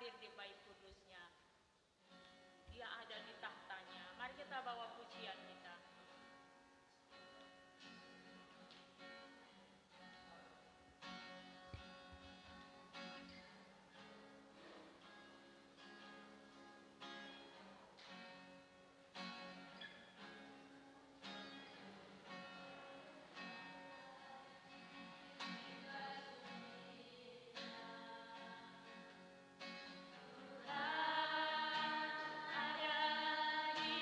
hadir di bait kudusnya. Dia ada di tahtanya. Mari kita bawa pujian kita. Ada di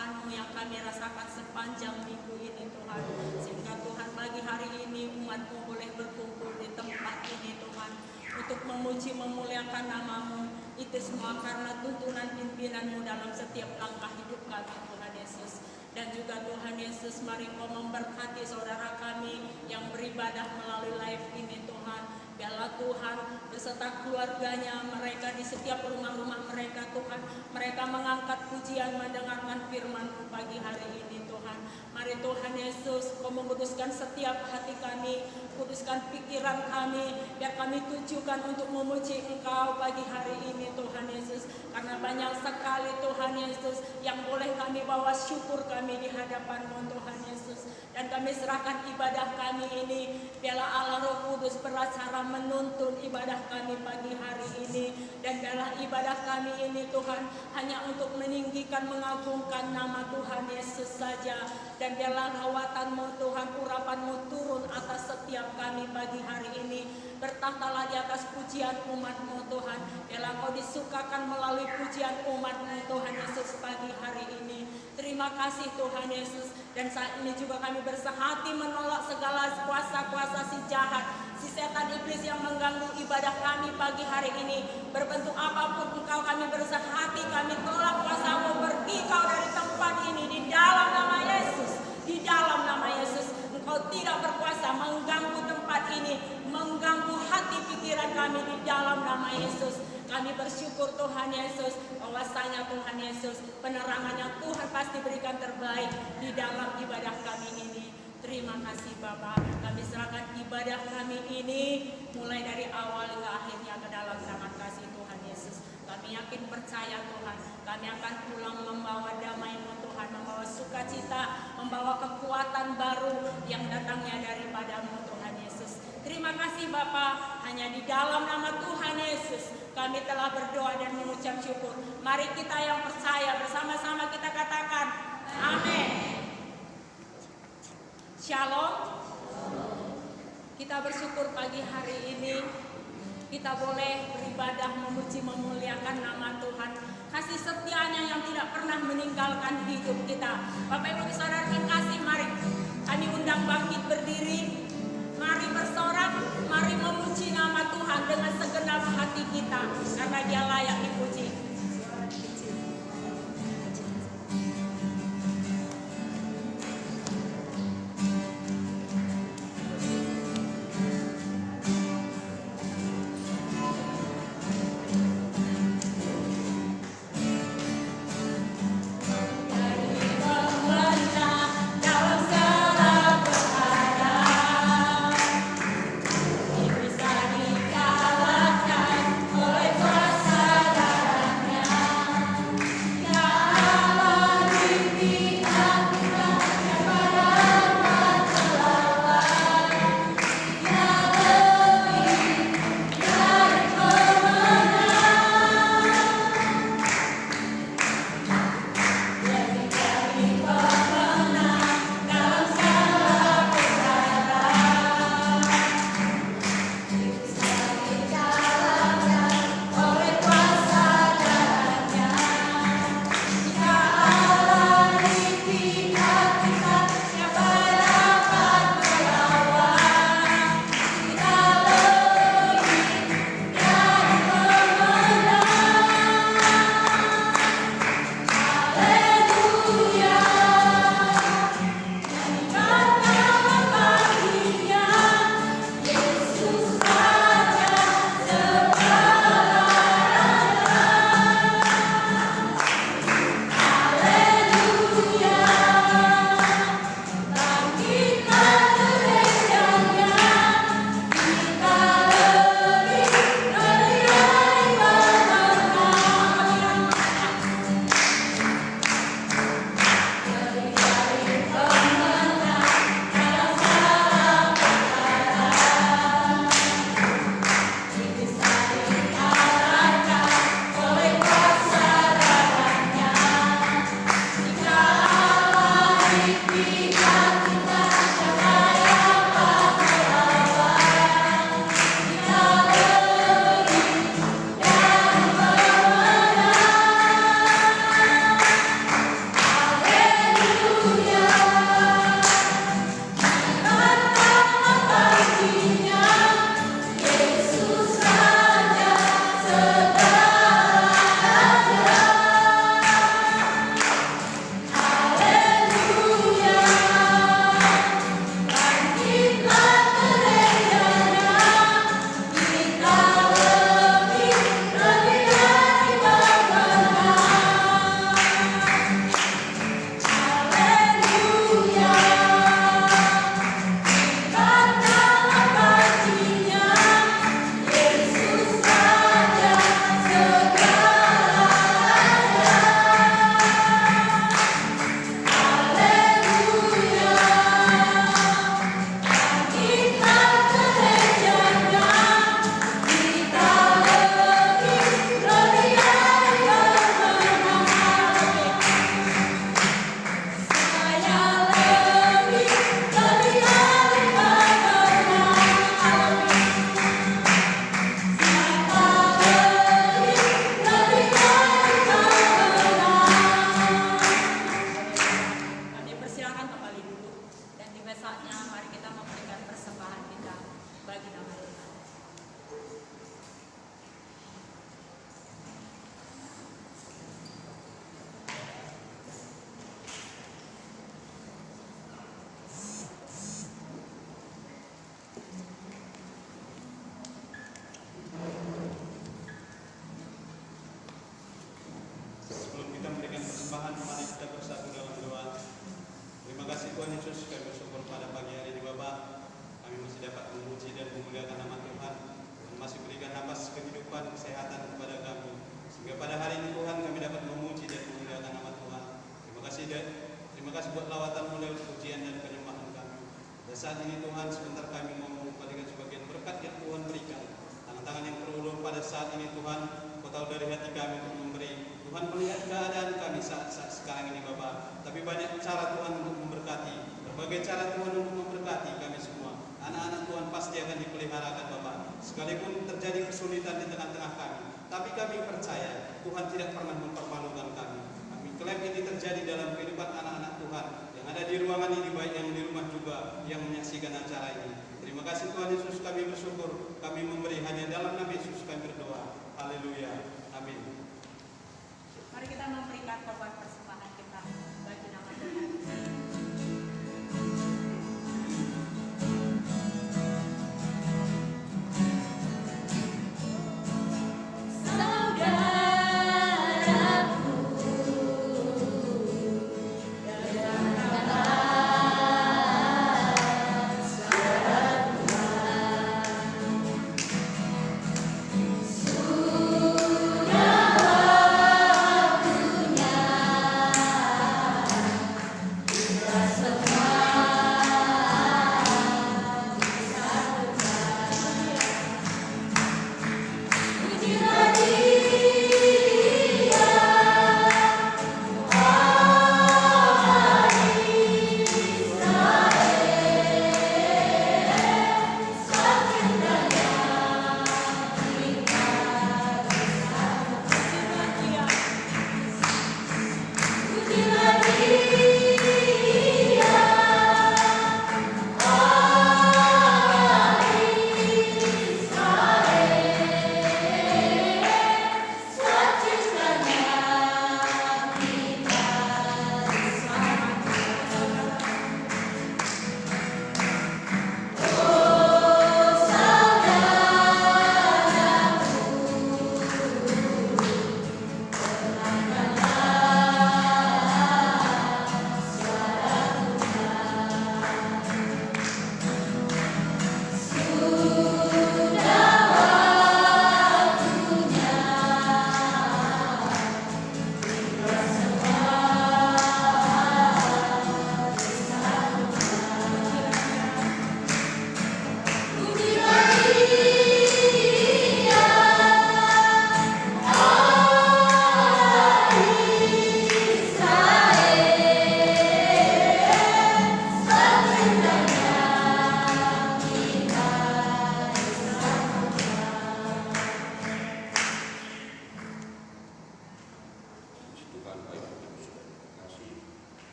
penyertaan-Mu yang kami rasakan sepanjang minggu ini Tuhan. Sehingga Tuhan pagi hari ini umat-Mu boleh berkumpul di tempat ini Tuhan, untuk memuji memuliakan nama-Mu. Itu semua karena tuntunan pimpinan-Mu dalam setiap langkah hidup kami Tuhan Yesus. Dan juga Tuhan Yesus, mari Kau memberkati saudara kami yang beribadah melalui live ini Tuhan. Biarlah Tuhan beserta keluarganya, mereka di setiap rumah-rumah mereka Tuhan, mereka mengangkat pujian mendengarkan firman-Mu pagi hari ini Tuhan. Mari Tuhan Yesus, Kau menguduskan setiap hati kami, kuduskan pikiran kami, biar kami tujukan untuk memuji Engkau pagi hari ini Tuhan Yesus. Karena banyak sekali Tuhan Yesus yang boleh kami bawa syukur kami di hadapan-Mu Tuhan Yesus. Dan kami serahkan ibadah kami ini, biarlah Allah Roh Kudus beracara menuntun ibadah kami pagi hari ini. Dan biarlah ibadah kami ini Tuhan hanya untuk meninggikan, mengagungkan nama Tuhan Yesus saja. Dan biarlah lawatan-Mu Tuhan, urapan-Mu turun atas setiap kami pagi hari ini. Bertahtalah di atas pujian umat-Mu Tuhan. Biarlah Kau disukakan melalui pujian umat-Mu Tuhan Yesus pagi hari ini. Terima kasih Tuhan Yesus. Dan saat ini juga kami bersehati menolak segala kuasa-kuasa si jahat, si setan iblis yang mengganggu ibadah kami pagi hari ini. Berbentuk apapun Engkau, kami bersehati, kami tolak kuasa-Mu, pergi Kau dari tempat ini di dalam nama Yesus. Di dalam nama Yesus, Engkau tidak berkuasa mengganggu tempat ini, mengganggu hati pikiran kami di dalam nama Yesus. Kami bersyukur Tuhan Yesus, bahwasanya Tuhan Yesus, penerangannya Tuhan pasti berikan terbaik di dalam ibadah kami ini. Terima kasih Bapa, kami serahkan ibadah kami ini mulai dari awal hingga akhirnya ke dalam tangan kasih Tuhan Yesus. Kami yakin percaya Tuhan, kami akan pulang membawa damai-Mu Tuhan, membawa sukacita, membawa kekuatan baru yang datangnya daripada-Mu Tuhan Yesus. Terima kasih Bapa, hanya di dalam nama Tuhan Yesus kami telah berdoa dan mengucap syukur. Mari kita yang percaya bersama-sama kita katakan amin. Shalom. Kita bersyukur pagi hari ini kita boleh beribadah, memuji, memuliakan nama Tuhan. Kasih setianya yang tidak pernah meninggalkan hidup kita. Bapak Ibu Saudara kekasih, mari kami undang bangkit berdiri. Mari bersorak, mari memuji nama Tuhan dengan segenap hati kita, karena Dia layak dipuji. Bisa dikalahkan oleh kuasa darah dapat memuji dan memuliakan nama Tuhan. Tuhan masih berikan nafas kehidupan, kesehatan kepada kami, sehingga pada hari ini Tuhan kami dapat memuji dan memuliakan nama Tuhan. Terima kasih buat lawatan mulai pujian dan penyembahan kami. Dan saat ini Tuhan, sebentar kami mau mengembalikan sebagian berkat yang Tuhan berikan. Tangan-tangan yang terulur pada saat ini Tuhan, Kau tahu dari hati kami untuk memberi. Tuhan melihat keadaan kami saat sekarang ini Bapa. Tapi banyak cara Tuhan untuk memberkati. Berbagai cara Tuhan untuk memberkati kami semua. Anak-anak Tuhan pasti akan dipeliharakan Bapa. Sekalipun terjadi kesulitan di tengah-tengah kami, tapi kami percaya Tuhan tidak pernah mempermalukan kami. Kami klaim ini terjadi dalam kehidupan anak-anak Tuhan yang ada di ruangan ini, baik yang di rumah juga yang menyaksikan acara ini. Terima kasih Tuhan Yesus, kami bersyukur. Kami memberi hanya dalam nama Yesus kami berdoa. Haleluya. Amin. Mari kita memberikan korban persembahan kita bagi nama Tuhan. Sudah waktunya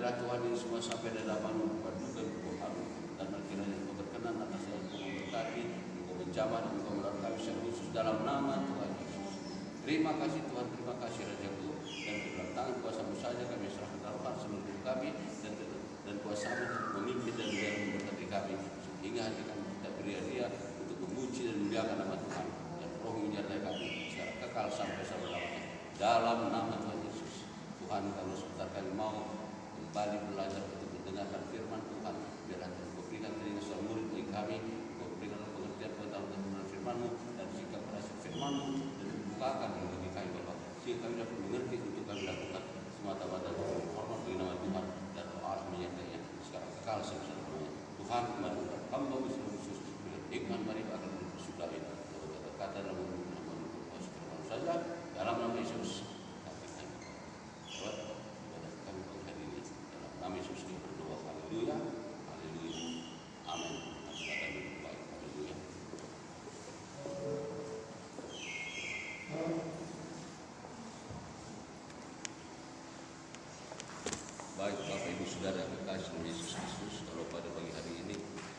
Biarlah Tuhan ini semua sampai di hadapan-Mu berduka Tuhan, dan kiranya Engkau berkenan atas yang Engkau memberkati, Engkau menjamah dan Engkau menolong kami secara khusus dalam nama Tuhan Yesus. Terima kasih Tuhan, terima kasih Raja-Ku, dan di dalam tangan kuasa-Mu saja kami serahkan taruhan seluruh hidup kami, dan kuasa-Mu memimpin dan memberkati kami, sehingga hati kami tidak beria-ria untuk memuji dan memuliakan nama Tuhan, dan Roh menyertai kami secara kekal sampai selama-lamanya. Dalam nama Tuhan Yesus. Tuhan, kalau sebentar kami mau kembali belajar untuk mendengarkan firman Tuhan, biarlah Engkau berikan telinga suara murid bagi kami, Engkau berikan pengertian pengetahuan firman-Mu dan sikap perasaan firman-Mu, dan bukakan bagi kami Bapa, sehingga kami dapat mengerti untuk kami lakukan semata-mata untuk hormat bagi nama Tuhan, dan Allah menyertai sekarang kekal sampai selama-lamanya. Tuhan, mari hamba-Mu seluruh khusus dengan hikmat mari akan bersudahi kata dalam saja dalam nama Yesus. Kami hari ini dalam nama Yesus kita berdoa. Haleluya, haleluya, amin. Silakan duduk baik. Haleluya. Baik Bapak Ibu Saudara kekasih dalam Yesus Kristus, kalau pada pagi hari ini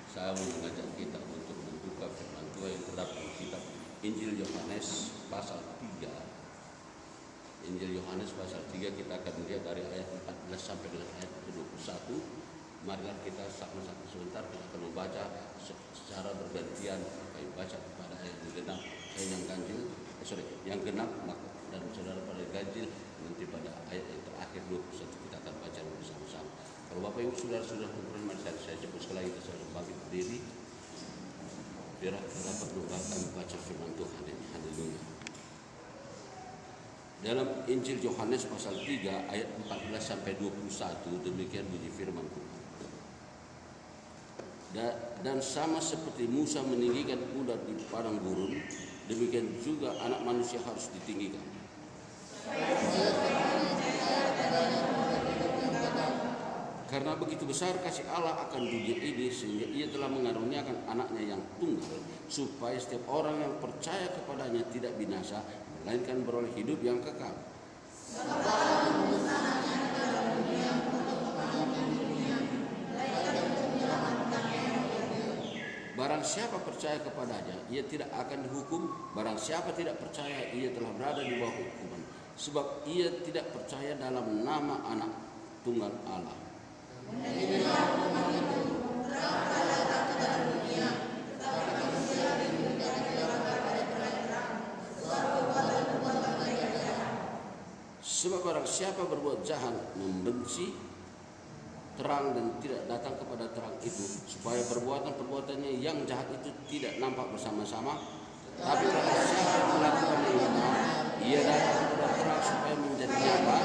saya mau mengajak kita untuk membuka firman Tuhan yang terdapat dalam kitab Injil Yohanes pasal 3. Injil Yohanes pasal 3 kita akan melihat dari ayat 14 sampai dengan ayat 21. Marilah kita sama-sama sebentar kita akan membaca secara bergantian. Kami baca pada ayat yang genap dan saudara pada ganjil, nanti pada ayat yang terakhir 21 kita akan baca bersama-sama. Kalau Bapak Ibu sudah kumpulan, mari saya cepat sekali kita sudah bangkit berdiri. Biar kita dapat membaca firman Tuhan ini. Haleluya. Dalam Injil Yohanes pasal 3 ayat 14 sampai 21 demikian bunyi firman Tuhan. Dan sama seperti Musa meninggikan ular di padang gurun, demikian juga anak manusia harus ditinggikan. Karena begitu besar kasih Allah akan dunia ini, sehingga Ia telah mengaruniakan anaknya yang tunggal, supaya setiap orang yang percaya kepadanya tidak binasa, melainkan beroleh hidup yang kekal. Barang siapa percaya kepadanya, ia tidak akan dihukum. Barang siapa tidak percaya, ia telah berada di bawah hukuman, sebab ia tidak percaya dalam nama anak tunggal Allah. Sebab barang siapa berbuat jahat, membenci terang dan tidak datang kepada terang itu, supaya perbuatan-perbuatannya yang jahat itu tidak nampak bersama-sama. Tapi barang siapa melakukan yang benar, ia datang kepada terang supaya menjadi nyata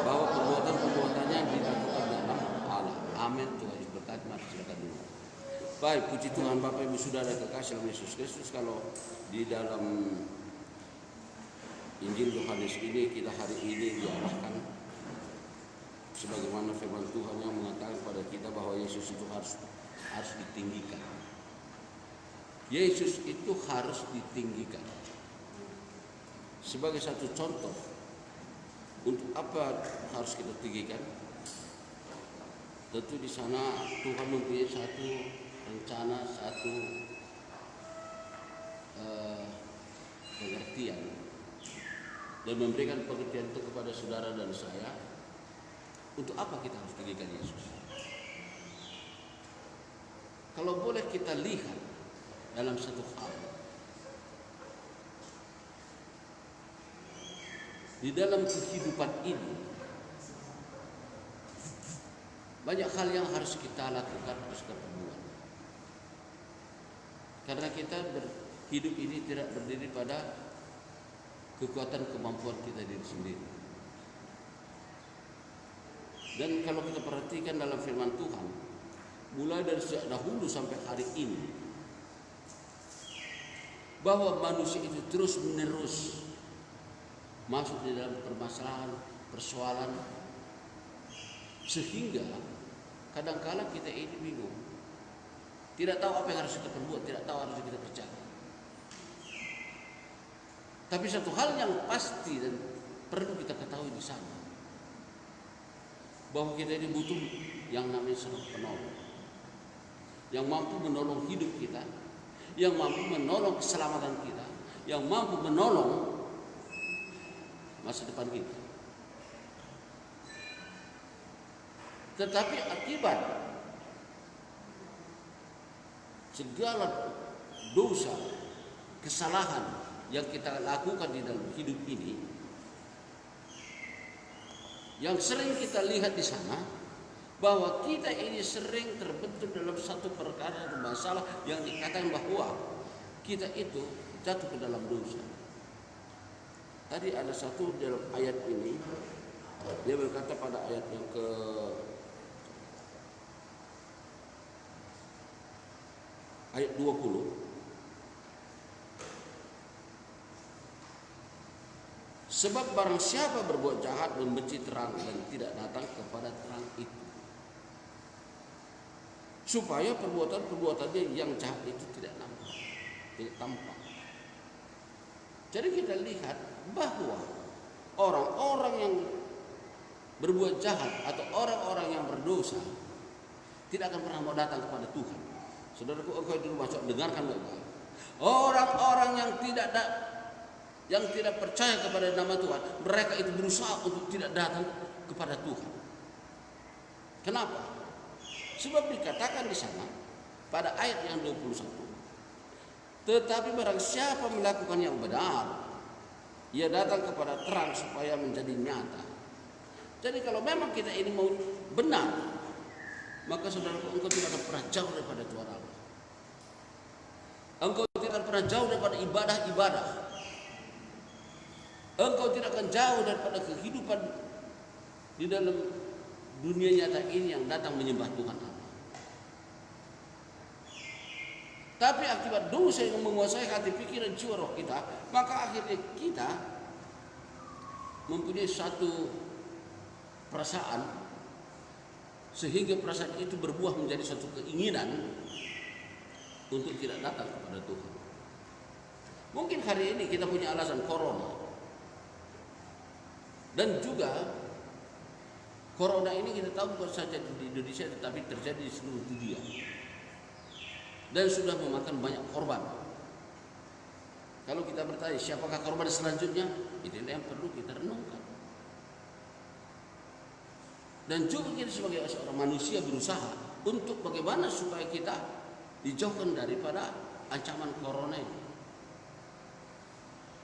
bahwa perbuatan-perbuatannya dilakukan dalam Allah. Amin. Tuhan Yesus berkati. Mari silakan dulu. Baik, puji Tuhan Bapak Ibu Saudara kekasih dalam Yesus Kristus. Kalau di dalam Injil Yohanes ini kita hari ini diarahkan sebagaimana firman Tuhan yang mengatakan kepada kita bahwa Yesus itu harus ditinggikan. Yesus itu harus ditinggikan. Sebagai satu contoh untuk apa harus kita tinggikan? Tentu di sana Tuhan mempunyai satu rencana, satu pengertian, dan memberikan pengertian itu kepada saudara dan saya. Untuk apa kita harus tinggikan Yesus? Kalau boleh kita lihat dalam satu hal, di dalam kehidupan ini banyak hal yang harus kita lakukan, harus kita perbuat. Karena kita hidup ini tidak berdiri pada kekuatan kemampuan kita diri sendiri. Dan kalau kita perhatikan dalam firman Tuhan, mulai dari sejak dahulu sampai hari ini, bahwa manusia itu terus menerus masuk di dalam permasalahan, persoalan, sehingga kadang-kala kita ini bingung, tidak tahu apa yang harus kita perbuat, tidak tahu harus kita percaya. Tapi satu hal yang pasti dan perlu kita ketahui di sana, bahwa kita ini butuh yang namanya seorang penolong, yang mampu menolong hidup kita, yang mampu menolong keselamatan kita, yang mampu menolong masa depan kita. Tetapi akibat segala dosa, kesalahan yang kita lakukan di dalam hidup ini, yang sering kita lihat di sana, bahwa kita ini sering terbentur dalam satu perkara dan masalah yang dikatakan bahwa kita itu jatuh ke dalam dosa. Tadi ada satu dalam ayat ini, dia berkata pada ayat yang ke ayat 20, sebab barang siapa berbuat jahat membenci terang dan tidak datang kepada terang itu, supaya perbuatan-perbuatannya yang jahat itu tidak nampak, tidak tampak. Jadi kita lihat bahwa orang-orang yang berbuat jahat atau orang-orang yang berdosa tidak akan pernah mau datang kepada Tuhan. Saudaraku, engkau di rumah, dengarkan baik-baik. Orang-orang yang tidak percaya kepada nama Tuhan, mereka itu berusaha untuk tidak datang kepada Tuhan. Kenapa? Sebab dikatakan di sana pada ayat yang 21, tetapi barang siapa melakukan yang benar, ia datang kepada terang supaya menjadi nyata. Jadi kalau memang kita ini mau benar, maka saudaraku, engkau tidak akan pernah jauh daripada Tuhan Allah. Engkau tidak akan pernah jauh daripada ibadah-ibadah. Engkau tidak akan jauh daripada kehidupan di dalam dunia nyata ini yang datang menyembah Tuhan Allah. Tapi akibat dosa yang menguasai hati, pikiran, jiwa, roh kita, maka akhirnya kita mempunyai satu perasaan, sehingga perasaan itu berbuah menjadi satu keinginan untuk tidak datang kepada Tuhan. Mungkin hari ini kita punya alasan corona, dan juga corona ini kita tahu bukan saja di Indonesia tetapi terjadi di seluruh dunia dan sudah memakan banyak korban. Kalau kita bertanya siapakah korban selanjutnya, itulah yang perlu kita renungkan. Dan juga kita sebagai seorang manusia berusaha untuk bagaimana supaya kita dijauhkan daripada ancaman corona ini.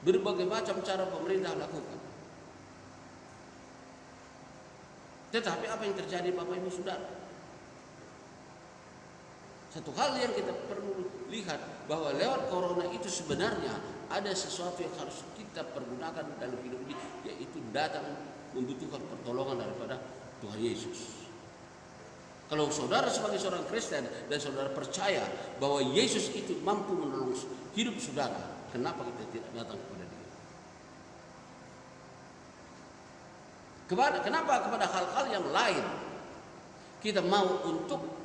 Berbagai macam cara pemerintah lakukan. Tetapi apa yang terjadi Bapak Ibu Saudara? Satu hal yang kita perlu lihat, bahwa lewat corona itu sebenarnya ada sesuatu yang harus kita pergunakan dalam hidup ini, yaitu datang membutuhkan pertolongan daripada Tuhan Yesus. Kalau saudara sebagai seorang Kristen dan saudara percaya bahwa Yesus itu mampu menolong hidup saudara, kenapa kita tidak datang kepada Dia? Kenapa kepada hal-hal yang lain kita mau untuk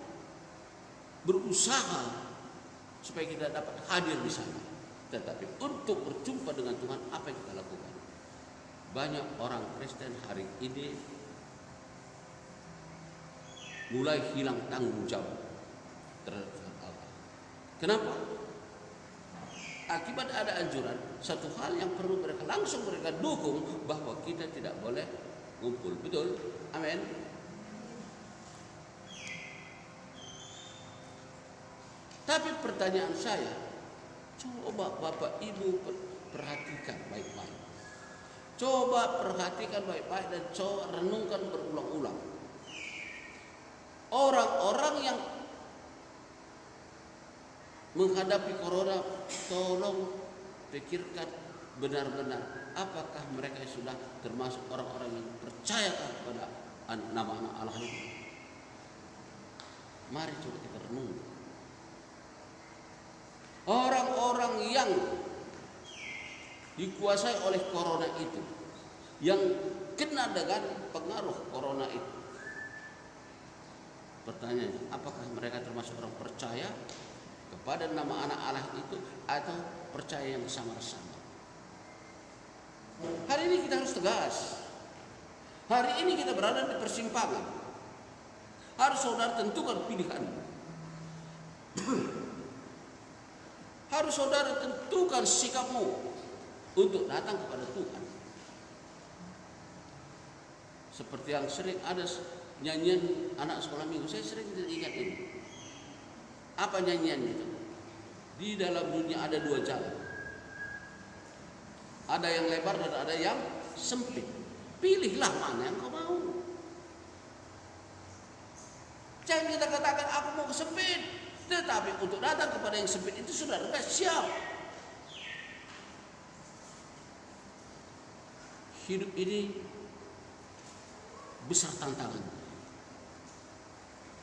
berusaha supaya kita dapat hadir di sana, tetapi untuk berjumpa dengan Tuhan, apa yang kita lakukan? Banyak orang Kristen hari ini mulai hilang tanggung jawab terhadap Allah. Kenapa? Akibat ada anjuran, satu hal yang perlu mereka langsung dukung, bahwa kita tidak boleh ngumpul. Betul? Amin. Tapi pertanyaan saya, coba Bapak Ibu perhatikan baik-baik. Coba perhatikan baik-baik dan coba renungkan berulang-ulang. Orang-orang yang menghadapi corona, tolong pikirkan benar-benar, apakah mereka sudah termasuk orang-orang yang percaya kepada nama anak Allah itu? Mari coba kita renung. Orang-orang yang dikuasai oleh corona itu, yang kena dengan pengaruh corona itu, pertanyaannya, apakah mereka termasuk orang percaya kepada nama anak Allah itu, atau percaya yang sama-sama? Hari ini kita harus tegas. Hari ini kita berada di persimpangan. Harus saudara tentukan pilihan. Harus saudara tentukan sikapmu untuk datang kepada Tuhan. Seperti yang sering ada nyanyian anak sekolah minggu, saya sering ingat ini. Apa nyanyian itu? Di dalam dunia ada dua jalan. Ada yang lebar dan ada yang sempit. Pilihlah mana yang kau mau. Jangan kita katakan aku mau ke sempit, tetapi untuk datang kepada yang sempit itu sudah siap. Hidup ini besar tantangan.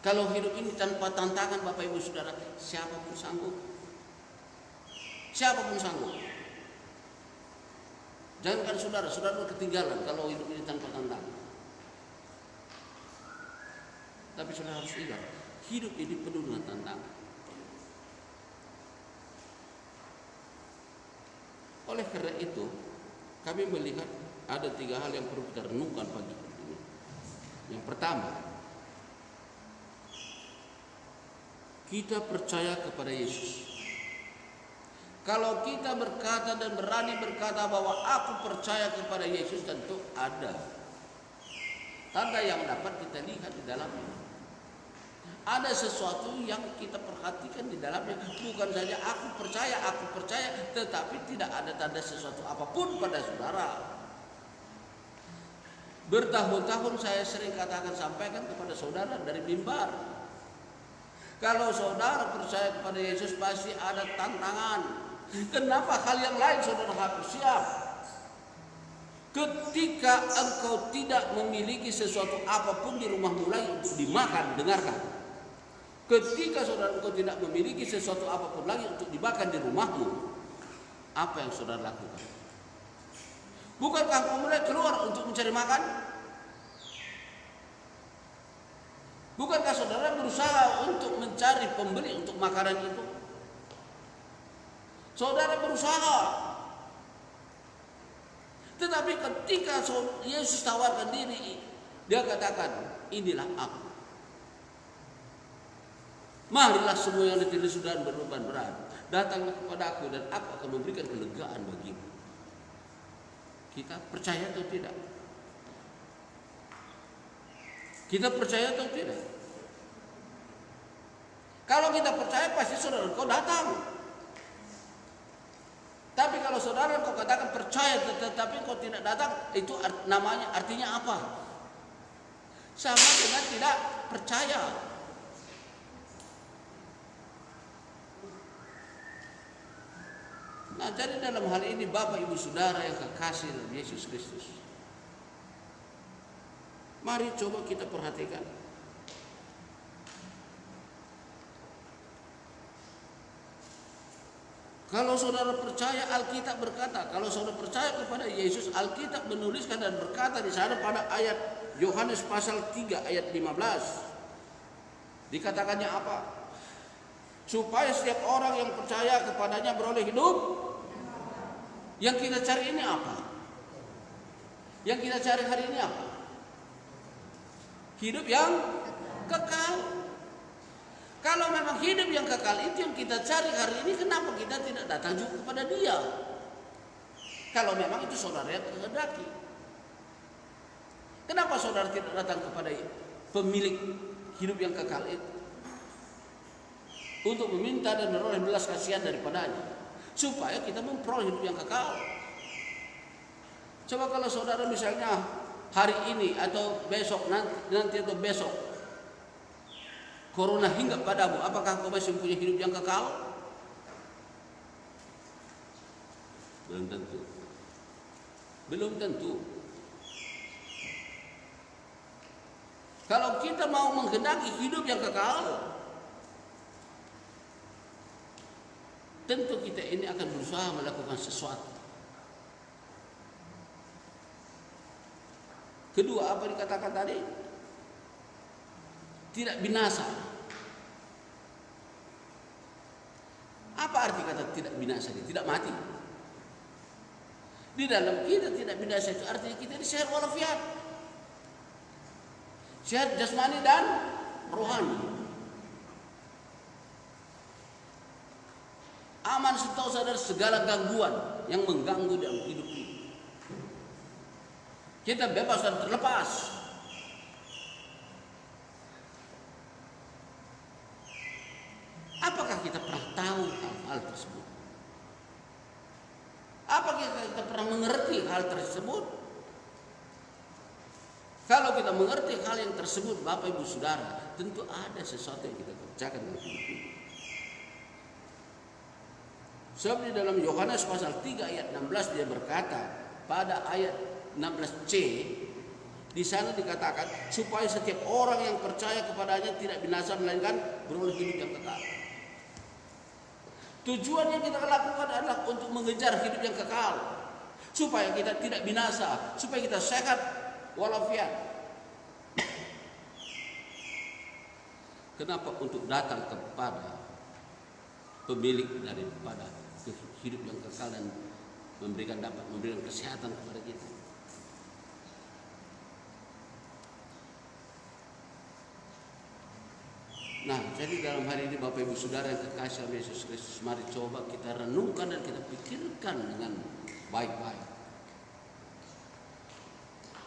Kalau hidup ini tanpa tantangan, Bapak Ibu Saudara, siapapun sanggup. Siapapun sanggup. Jangankan saudara ketinggalan kalau hidup ini tanpa tantangan. Tapi saudara harus ingat, hidup ini penuh dengan tantangan. Oleh karena itu, kami melihat ada 3 hal yang perlu kita renungkan pagi ini. Yang pertama, kita percaya kepada Yesus. Kalau kita berkata dan berani berkata bahwa aku percaya kepada Yesus, tentu ada tanda yang dapat kita lihat di dalamnya. Ada sesuatu yang kita perhatikan di dalamnya. Bukan saja aku percaya, tetapi tidak ada tanda sesuatu apapun pada saudara. Bertahun-tahun saya sering sampaikan kepada saudara dari mimbar. Kalau saudara percaya kepada Yesus pasti ada tantangan. Kenapa hal yang lain saudara harus siap? Ketika engkau tidak memiliki sesuatu apapun di rumahmu lagi untuk dimakan, dengarkan. Ketika saudara engkau tidak memiliki sesuatu apapun lagi untuk dimakan di rumahmu, apa yang saudara lakukan? Bukankah engkau mulai keluar untuk mencari makan? Bukankah saudara berusaha untuk mencari pembeli untuk makanan itu? Saudara berusaha. Tetapi ketika Yesus tawarkan diri, dia katakan, inilah aku. Marilah semua yang letih lesu dan berbeban berat, datanglah kepada aku dan aku akan memberikan kelegaan bagimu. Kita percaya atau tidak? Kita percaya atau tidak? Kalau kita percaya pasti saudara kau datang. Tapi kalau saudara kau katakan percaya tetapi kau tidak datang, itu namanya artinya apa? Sama dengan tidak percaya. Nah, jadi dalam hal ini Bapak Ibu Saudara yang kekasih dalam Yesus Kristus, mari coba kita perhatikan. Kalau saudara percaya, Alkitab berkata, kalau saudara percaya kepada Yesus, Alkitab menuliskan dan berkata di sana pada ayat Yohanes pasal 3 ayat 15. Dikatakannya apa? Supaya setiap orang yang percaya kepadanya beroleh hidup. Yang kita cari ini apa? Yang kita cari hari ini apa? Hidup yang kekal. Kalau memang hidup yang kekal itu yang kita cari hari ini, kenapa kita tidak datang juga kepada Dia? Kalau memang itu saudara yang kehendaki, kenapa saudara tidak datang kepada pemilik hidup yang kekal itu untuk meminta dan beroleh belas kasihan daripadanya, supaya kita memperoleh hidup yang kekal? Coba kalau saudara misalnya hari ini atau besok nanti atau besok corona hinggap padamu, apakah kau masih mempunyai hidup yang kekal? Belum tentu. Belum tentu. Kalau kita mau menghendaki hidup yang kekal, tentu kita ini akan berusaha melakukan sesuatu. Kedua, apa dikatakan tadi? Tidak binasa. Apa arti kata tidak binasa? Tidak mati. Di dalam kita tidak binasa itu artinya kita ini sehat walafiat. Sehat jasmani dan rohani. Aman sentosa dari segala gangguan yang mengganggu dalam hidup ini. Kita bebas dan terlepas. Apakah kita pernah tahu hal tersebut? Apakah kita pernah mengerti hal tersebut? Kalau kita mengerti hal yang tersebut, Bapak Ibu Saudara, tentu ada sesuatu yang kita kerjakan dalam hidup ini. Sebab di dalam Yohanes pasal 3 ayat 16 dia berkata, pada ayat 16c, di sana dikatakan supaya setiap orang yang percaya kepadanya tidak binasa melainkan beroleh hidup yang kekal. Tujuan yang kita lakukan adalah untuk mengejar hidup yang kekal, supaya kita tidak binasa, supaya kita sehat walafiat. Kenapa? Untuk datang kepada pemilik daripada hidup yang kekal dan dapat memberikan kesehatan kepada kita. Nah, jadi dalam hari ini Bapak Ibu Saudara yang kekasih oleh Yesus Kristus, mari coba kita renungkan dan kita pikirkan dengan baik-baik.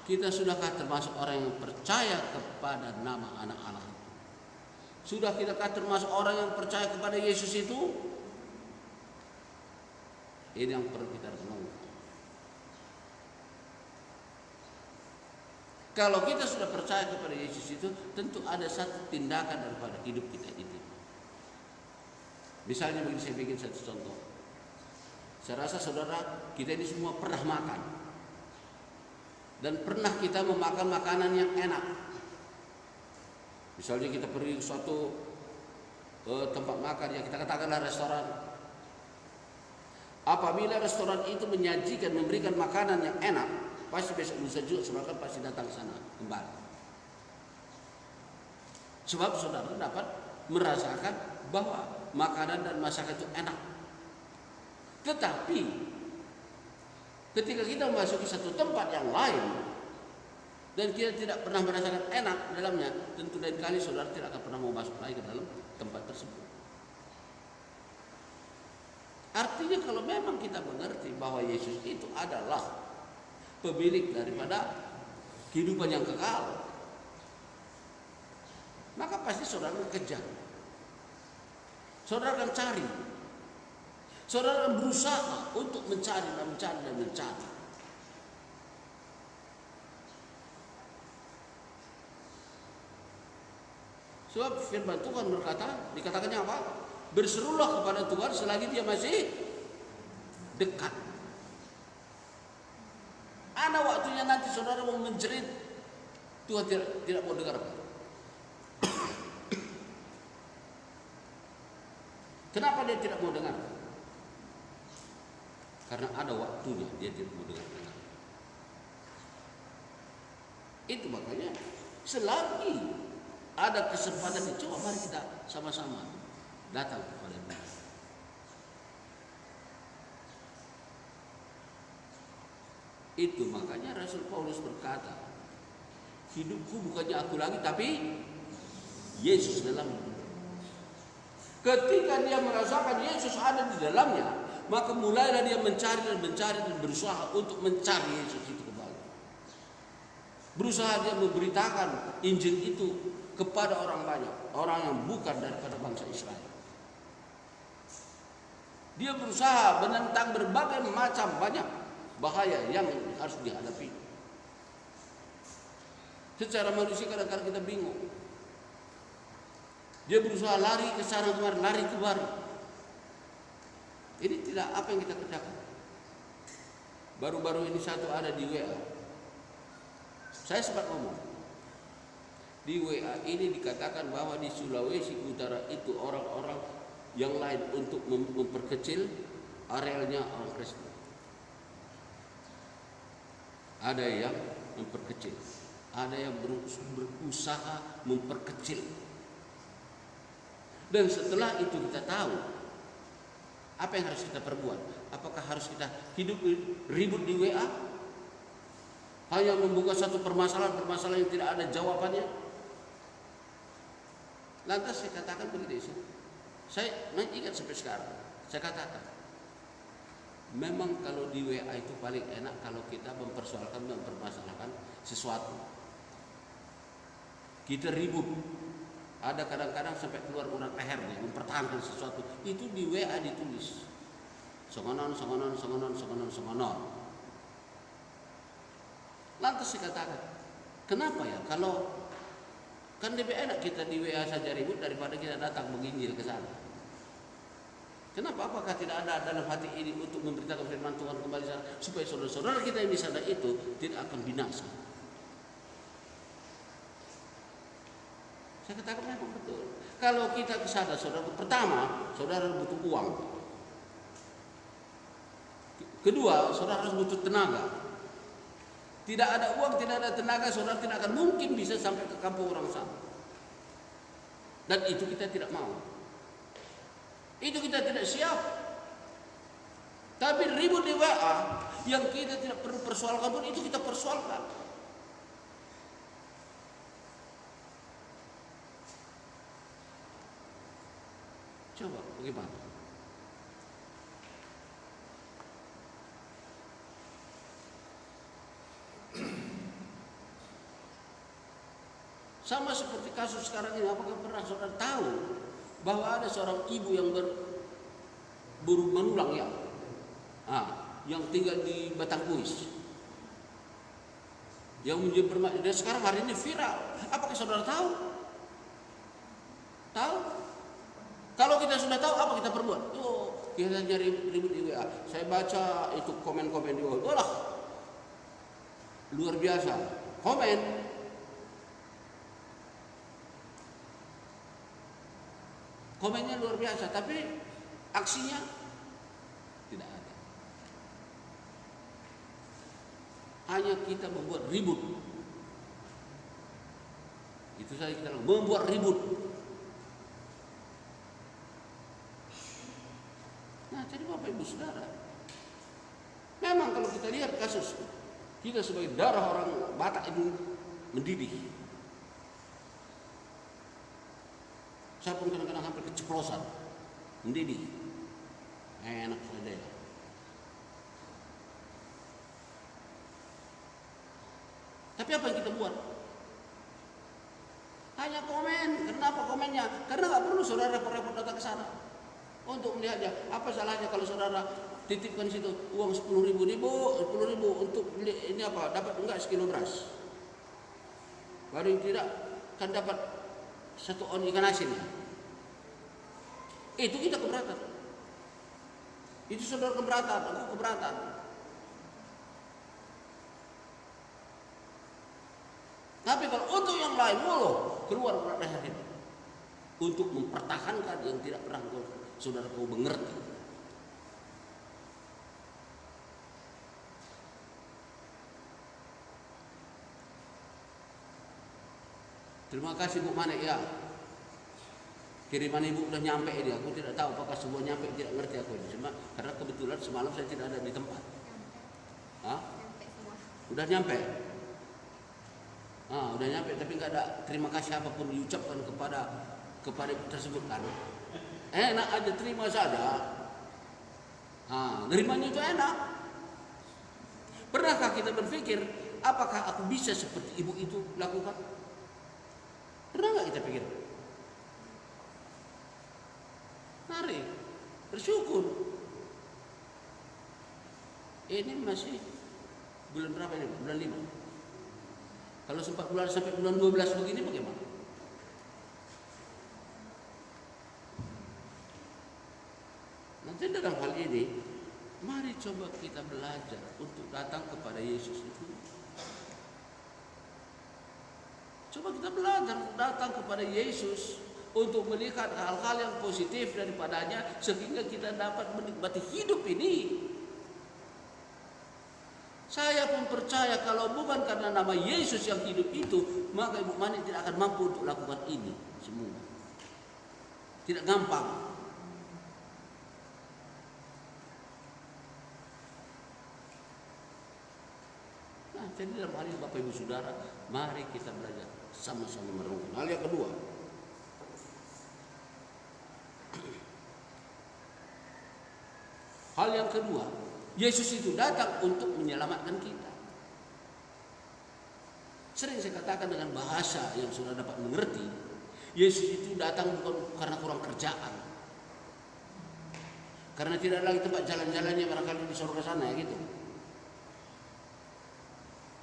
Kita sudahkah termasuk orang yang percaya kepada nama anak Allah? Sudah kitakah termasuk orang yang percaya kepada Yesus itu? Ini yang perlu kita renungkan. Kalau kita sudah percaya kepada Yesus itu, tentu ada satu tindakan daripada hidup kita itu. Misalnya begini, saya bikin satu contoh. Saya rasa saudara kita ini semua pernah makan. Dan pernah kita memakan makanan yang enak. Misalnya kita pergi ke suatu tempat makan, ya kita katakanlah restoran. Apabila restoran itu menyajikan, memberikan makanan yang enak, pasti besok lusa juga saudara pasti datang ke sana kembali. Sebab saudara dapat merasakan bahwa makanan dan masakan itu enak. Tetapi ketika kita memasuki satu tempat yang lain dan kita tidak pernah merasakan enak dalamnya, tentu lain kali saudara tidak akan pernah mau masuk lagi ke dalam tempat tersebut. Artinya kalau memang kita mengerti bahwa Yesus itu adalah pemilik daripada kehidupan yang kekal, maka pasti saudara akan kejar, saudara akan cari, saudara akan berusaha untuk mencari dan mencari dan mencari. Sebab firman Tuhan berkata, dikatakannya apa? Berserulah kepada Tuhan selagi dia masih dekat. Ada waktunya nanti saudara mau menjerit, Tuhan tidak mau dengar. Kenapa dia tidak mau dengar? Karena ada waktunya dia tidak mau dengar. Itu makanya selagi ada kesempatan, coba mari kita sama-sama datang kepada Dia. Itu makanya Rasul Paulus berkata, hidupku bukannya aku lagi, tapi Yesus dalamnya. Ketika dia merasakan Yesus ada di dalamnya, maka mulailah dia mencari dan berusaha untuk mencari Yesus itu kembali. Berusaha dia memberitakan Injil itu kepada orang banyak, orang yang bukan daripada bangsa Israel. Dia berusaha menentang berbagai macam banyak bahaya yang harus dihadapi. Secara manusia kadang-kadang kita bingung. Dia berusaha lari ke sana kemari, lari kemari. Ini tidak apa yang kita kerjakan. Baru-baru ini satu ada di WA. Saya sempat ngomong. Di WA ini dikatakan bahwa di Sulawesi Utara itu orang-orang yang lain untuk memperkecil arealnya orang Kristen. Ada yang memperkecil, ada yang berusaha memperkecil. Dan setelah itu kita tahu apa yang harus kita perbuat. Apakah harus kita hidup ribut di WA? Hanya membuka satu permasalahan yang tidak ada jawabannya? Lantas saya katakan begini, saya ingat sampai sekarang. Saya katakan, memang kalau di WA itu paling enak kalau kita mempermasalahkan sesuatu. Kita ribut, ada kadang-kadang sampai keluar urat lehernya mempertahankan sesuatu. Itu di WA ditulis. Songonon. Lantas saya katakan, kenapa ya kalau kan lebih enak kita di WA saja ribut daripada kita datang menginjil ke sana. Kenapa? Apakah tidak ada dalam hati ini untuk memberitakan firman Tuhan kembali sana supaya saudara-saudara kita yang di sana itu tidak akan binasa? Saya katakan memang betul. Kalau kita ke sana, saudara, pertama, saudara butuh uang. Kedua, saudara harus butuh tenaga. Tidak ada uang, tidak ada tenaga, saudara tidak akan mungkin bisa sampai ke kampung orang sana. Dan itu kita tidak mau. Itu kita tidak siap. Tapi ribut di WA yang kita tidak perlu persoalkan pun itu kita persoalkan. Coba bagaimana? Sama seperti kasus sekarang ini, apakah pernah saudara tahu bahwa ada seorang ibu yang berburu menulang ya, yang tinggal di Batangkuis, yang menjadi dan sekarang hari ini viral. Apakah saudara tahu? Tahu? Kalau kita sudah tahu, apa kita perbuat? Oh, kita nyari ribut di WA. Saya baca itu komen-komen di WA. Wah, luar biasa. Komen. Komennya luar biasa, tapi aksinya tidak ada. Hanya kita membuat ribut. Itu saja kita lakukan, membuat ribut. Nah, jadi Bapak Ibu Saudara, memang kalau kita lihat kasus kita sebagai darah orang Batak itu mendidih. Saya pun kadang-kadang hampir keceplosan, mendidih, enak saja ya. Tapi apa yang kita buat? Hanya komen. Kenapa komennya? Karena nggak perlu saudara repot-repot datang ke sana untuk melihatnya. Apa salahnya kalau saudara titipkan situ uang 10.000 nih Bu, 10.000 untuk beli ini apa? Dapat enggak sekilo beras? Baru tidak kan dapat 1 on ikan asin ya? Itu kita keberatan. Itu saudara keberatan, aku keberatan. Tapi kalau untuk yang lain, keluar urat leher itu untuk mempertahankan yang tidak pernah saudara kau mengerti. Terima kasih Bu Manek ya. Kiriman ibu udah nyampe ini. Aku tidak tahu apakah semua nyampe, tidak ngerti aku ini. Karena kebetulan semalam saya tidak ada di tempat. Udah nyampe. Udah nyampe, tapi nggak ada terima kasih apapun diucapkan kepada tersebut kan. Enak aja, terima saja. Nerimanya itu enak. Pernahkah kita berpikir apakah aku bisa seperti ibu itu lakukan? Pernah nggak kita pikir? Mari bersyukur. Ini masih bulan berapa ini? Bulan 5. Kalau sempat bulan sampai bulan 12 begini bagaimana? Nanti dalam hal ini, mari coba kita belajar untuk datang kepada Yesus itu. Coba kita belajar datang kepada Yesus untuk melihat hal-hal yang positif daripadanya sehingga kita dapat menikmati hidup ini. Saya pun percaya kalau bukan karena nama Yesus yang hidup itu, maka Ibu Mani tidak akan mampu untuk lakukan ini semua. Tidak gampang. Nah, jadi dalam hal ini Bapak Ibu Saudara, mari kita belajar sama-sama merenungkan. Hal yang kedua, Hal yang kedua, Yesus itu datang untuk menyelamatkan kita. Sering saya katakan dengan bahasa yang sudah dapat mengerti, Yesus itu datang bukan karena kurang kerjaan, karena tidak lagi tempat jalan-jalannya barangkali di surga sana ya gitu,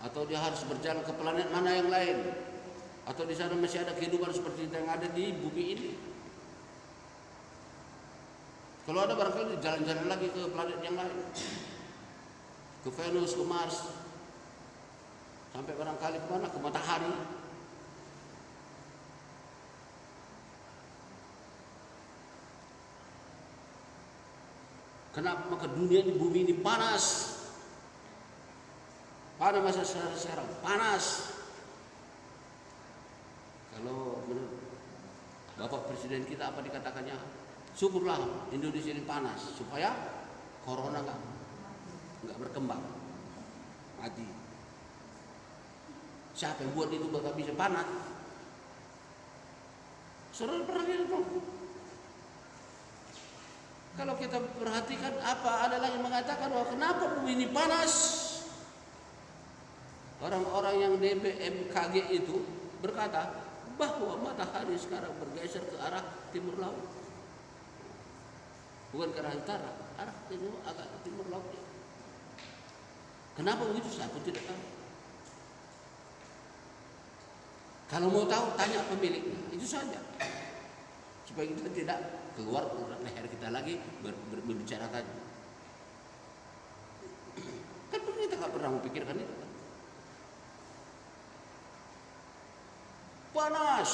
atau dia harus berjalan ke planet mana yang lain, atau di sana masih ada kehidupan seperti yang ada di bumi ini. Kalau ada barangkali jalan-jalan lagi ke planet yang lain, ke Venus, ke Mars, sampai barangkali ke mana, ke matahari. Kenapa? Maka dunia ini, bumi ini panas. Pada masa sekarang panas. Kalau menurut Bapak Presiden kita apa dikatakannya? Syukurlah Indonesia ini panas supaya corona nggak berkembang, mati. Siapa yang buat itu bakal bisa panas? Saudara pernah lihat dong? Kalau kita perhatikan apa ada lagi mengatakan bahwa kenapa bumi ini panas? Orang-orang yang BMKG itu berkata bahwa matahari sekarang bergeser ke arah timur laut. Bukan ke arah utara, arah timur, agak ke timur laut. Kenapa begitu? Saya pun tidak tahu. Kalau mau tahu, tanya pemiliknya. Itu saja. Supaya kita tidak keluar leher kita lagi membicarakannya. Kan kita nggak pernah memikirkan itu. Panas.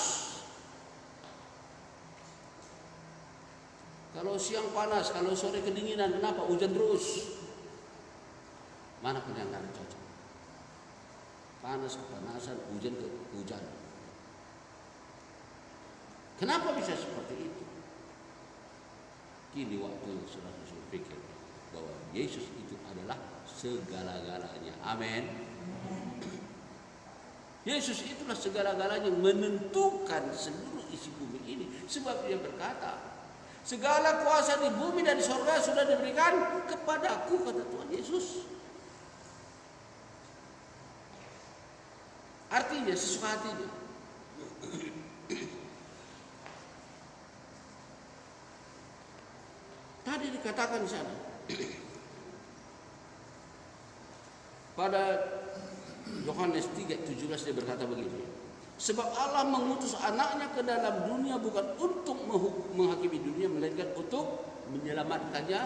Kalau siang panas, kalau sore kedinginan, kenapa? Hujan terus. Mana penyangaran cocok? Panas, kepanasan, hujan ke hujan. Kenapa bisa seperti itu? Kini waktunya sudah berpikir bahwa Yesus itu adalah segala-galanya. Amin. Yesus itulah segala-galanya, menentukan seluruh isi bumi ini. Sebab dia berkata, segala kuasa di bumi dan di surga sudah diberikan kepadaku, kata Tuhan Yesus. Artinya sesuka hatinya. Tadi dikatakan di sana pada Yohanes 3:17 dia berkata begini, sebab Allah mengutus anaknya ke dalam dunia bukan untuk menghakimi dunia, melainkan untuk menyelamatkannya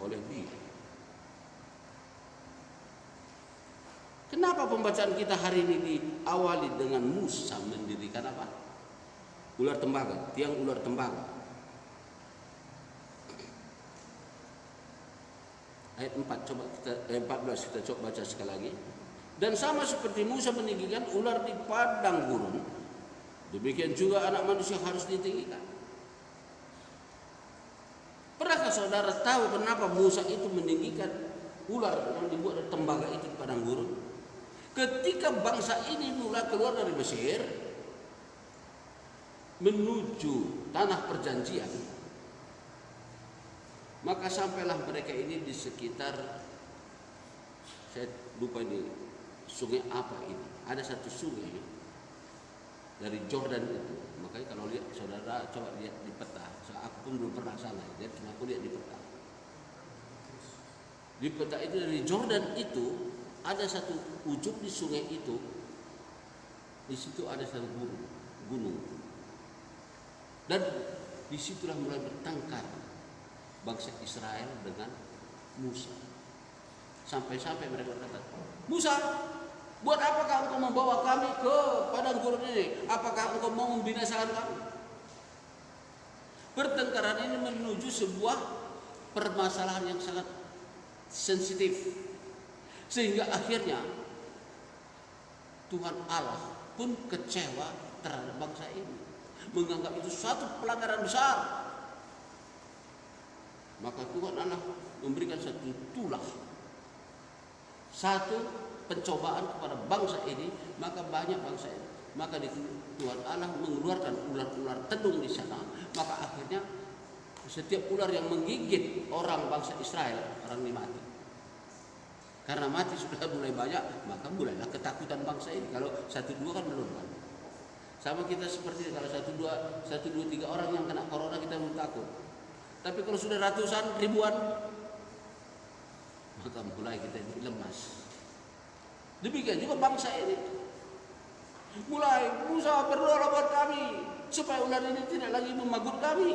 oleh Dia. Kenapa pembacaan kita hari ini diawali dengan Musa mendirikan apa? Ular tembaga, tiang ular tembaga. Ayat 14 kita coba baca sekali lagi. Dan sama seperti Musa meninggikan ular di padang gurun, demikian juga anak manusia harus ditinggikan. Pernahkah saudara tahu kenapa Musa itu meninggikan ular yang dibuat dari tembaga itu di padang gurun? Ketika bangsa ini mulai keluar dari Mesir menuju tanah perjanjian, maka sampailah mereka ini di sekitar, saya lupa ini sungai apa ini. Ada satu sungai dari Jordan itu. Makanya kalau lihat saudara coba lihat di peta. Aku pun belum pernah sana. Jadi cuma aku lihat di peta. Di peta itu dari Jordan itu ada satu ujung di sungai itu. Di situ ada satu gunung. Dan disitulah mulai bertengkar bangsa Israel dengan Musa. Sampai-sampai mereka berkata, Musa, buat apakah engkau membawa kami ke padang gurun ini? Apakah engkau mau membinasakan kami? Pertengkaran ini menuju sebuah permasalahan yang sangat sensitif. Sehingga akhirnya Tuhan Allah pun kecewa terhadap bangsa ini. Menganggap itu suatu pelanggaran besar. Maka Tuhan Allah memberikan satu tulah, satu pencobaan kepada bangsa ini. Maka banyak bangsa ini, maka Tuhan Allah mengeluarkan ular-ular tedung di sana. Maka akhirnya Setiap ular yang menggigit orang bangsa Israel, orang ini mati. Karena mati sudah mulai banyak, maka mulailah ketakutan bangsa ini. Kalau 1-2 kan belum kan. Sama kita seperti kalau 1-2-3 orang yang kena corona kita belum takut. Tapi kalau sudah ratusan, ribuan, maka mulai kita ini lemas. Demikian juga bangsa ini. Mulai, Musa berdoa buat kami supaya ular ini tidak lagi memagut kami.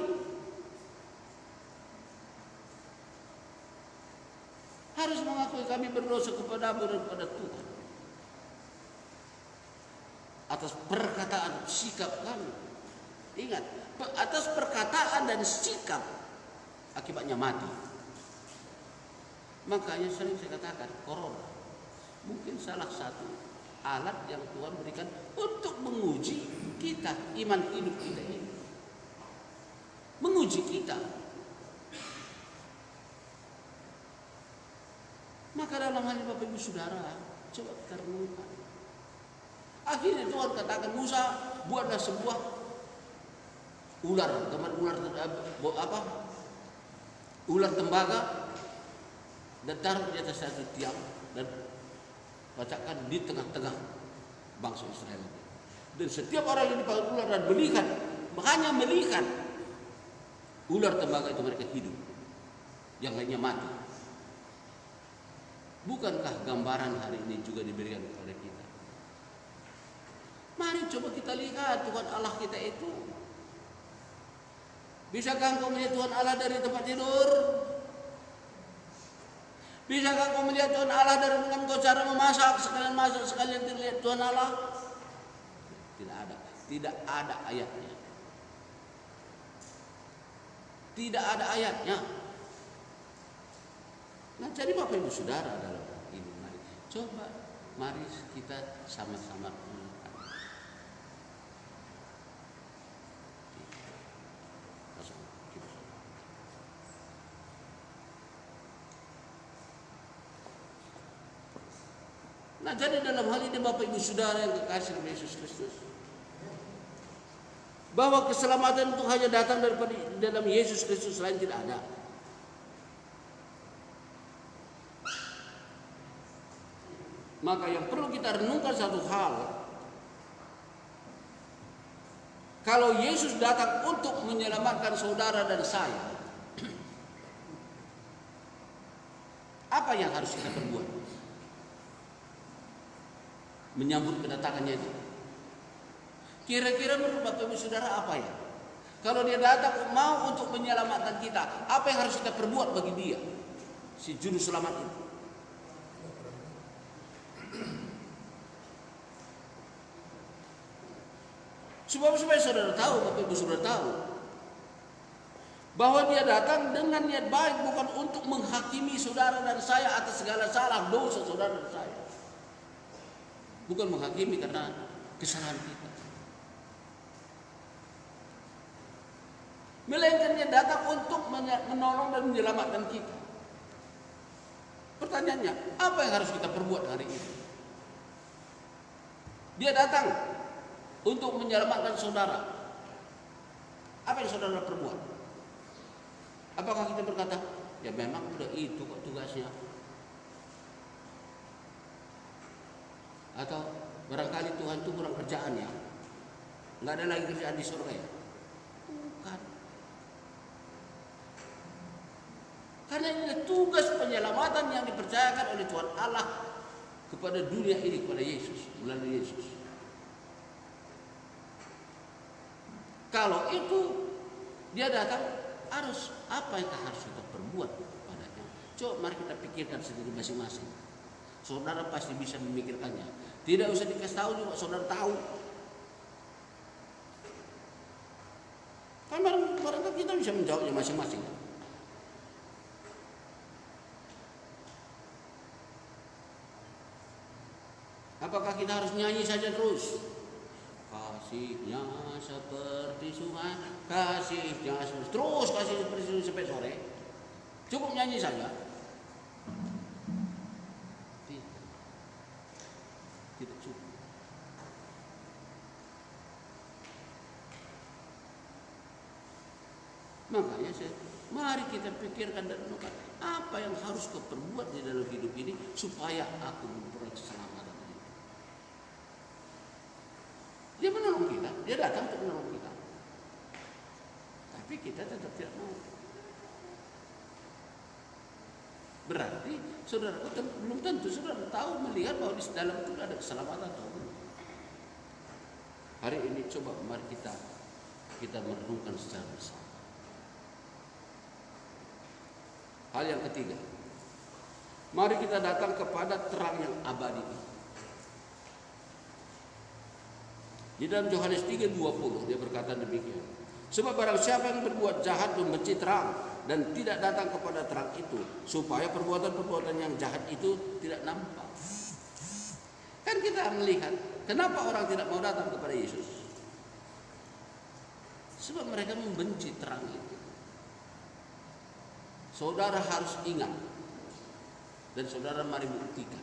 Harus mengakui kami berdosa kepada-Mu dan kepada Tuhan atas perkataan sikap kami. Ingat, atas perkataan dan sikap akibatnya mati. Makanya sering saya katakan, corona mungkin salah satu alat yang Tuhan berikan untuk menguji kita, iman hidup kita ini. Menguji kita. Maka dalam hal ini Bapak Ibu Saudara, coba kita renungkan. Akhirnya Tuhan katakan, Musa, buatlah sebuah ular tembaga dan taruh di atas satu tiang dan letakkan di tengah-tengah bangsa Israel. Dan setiap orang yang dipakai ular dan melihat, hanya melihat ular tembaga itu mereka hidup, yang lainnya mati. Bukankah gambaran hari ini juga diberikan kepada kita? Mari coba kita lihat Tuhan Allah kita itu. Bisakah engkau melihat Tuhan Allah dari tempat tidur? Bisakah engkau melihat Tuhan Allah dari dengan engkau cara memasak, sekalian terlihat Tuhan Allah? Tidak ada ayatnya. Tidak ada ayatnya. Nah, jadi Bapak Ibu Saudara dalam ini mari kita sama-sama renungkan. Nah, jadi dalam hal ini Bapak Ibu Saudara yang kekasih Yesus Kristus, bahwa keselamatan itu hanya datang daripada dalam Yesus Kristus, lain tidak ada. Maka yang perlu kita renungkan satu hal, kalau Yesus datang untuk menyelamatkan saudara dan saya, apa yang harus kita perbuat? Menyambut kedatangannya itu. Kira-kira menurut Bapak Ibu Saudara apa ya? Kalau dia datang mau untuk menyelamatkan kita, apa yang harus kita perbuat bagi dia, si juru selamat itu? Supaya saudara tahu, Bapak Ibu Saudara tahu, bahwa dia datang dengan niat baik, bukan untuk menghakimi saudara dan saya atas segala salah dosa saudara dan saya. Bukan menghakimi karena kesalahan kita. Melainkan dia datang untuk menolong dan menyelamatkan kita. Pertanyaannya, apa yang harus kita perbuat hari ini? Dia datang untuk menyelamatkan saudara. Apa yang saudara perbuat? Apakah kita berkata, ya memang udah itu kok tugasnya? Atau barangkali Tuhan itu kurang kerjaannya, nggak ada lagi kerjaan di surga ya? Bukan. Karena ini tugas penyelamatan yang dipercayakan oleh Tuhan Allah kepada dunia ini, kepada Yesus, melalui Yesus. Kalau itu dia datang, harus apa yang harus kita perbuat padanya? Coba mari kita pikirkan sendiri masing-masing. Saudara pasti bisa memikirkannya. Tidak usah dikasih tahu juga, saudara tahu. Kan barangkali kita bisa menjawabnya masing-masing. Apakah kita harus nyanyi saja terus? Kasihnya seperti sungai, kasihnya terus kasih seperti sungai sampai sore. Cukup nyanyi saja. Tidak cukup. Makanya saya kita pikirkan dan renungkan, apa yang harus kau perbuat di dalam hidup ini supaya aku memperoleh keselamatan ini. Dia menolong kita, dia datang untuk menolong kita. Tapi kita tetap tidak mau. Berarti saudara belum tentu saudara tahu melihat bahwa di dalam itu ada keselamatan atau belum. Hari ini coba mari kita merenungkan secara bersama. Hal yang ketiga, mari kita datang kepada terang yang abadi. Di dalam Yohanes 3:20 dia berkata demikian. Sebab barang siapa yang berbuat jahat membenci terang dan tidak datang kepada terang itu, supaya perbuatan-perbuatan yang jahat itu tidak nampak. Kan kita melihat kenapa orang tidak mau datang kepada Yesus? Sebab mereka membenci terang itu. Saudara harus ingat, dan saudara mari buktikan,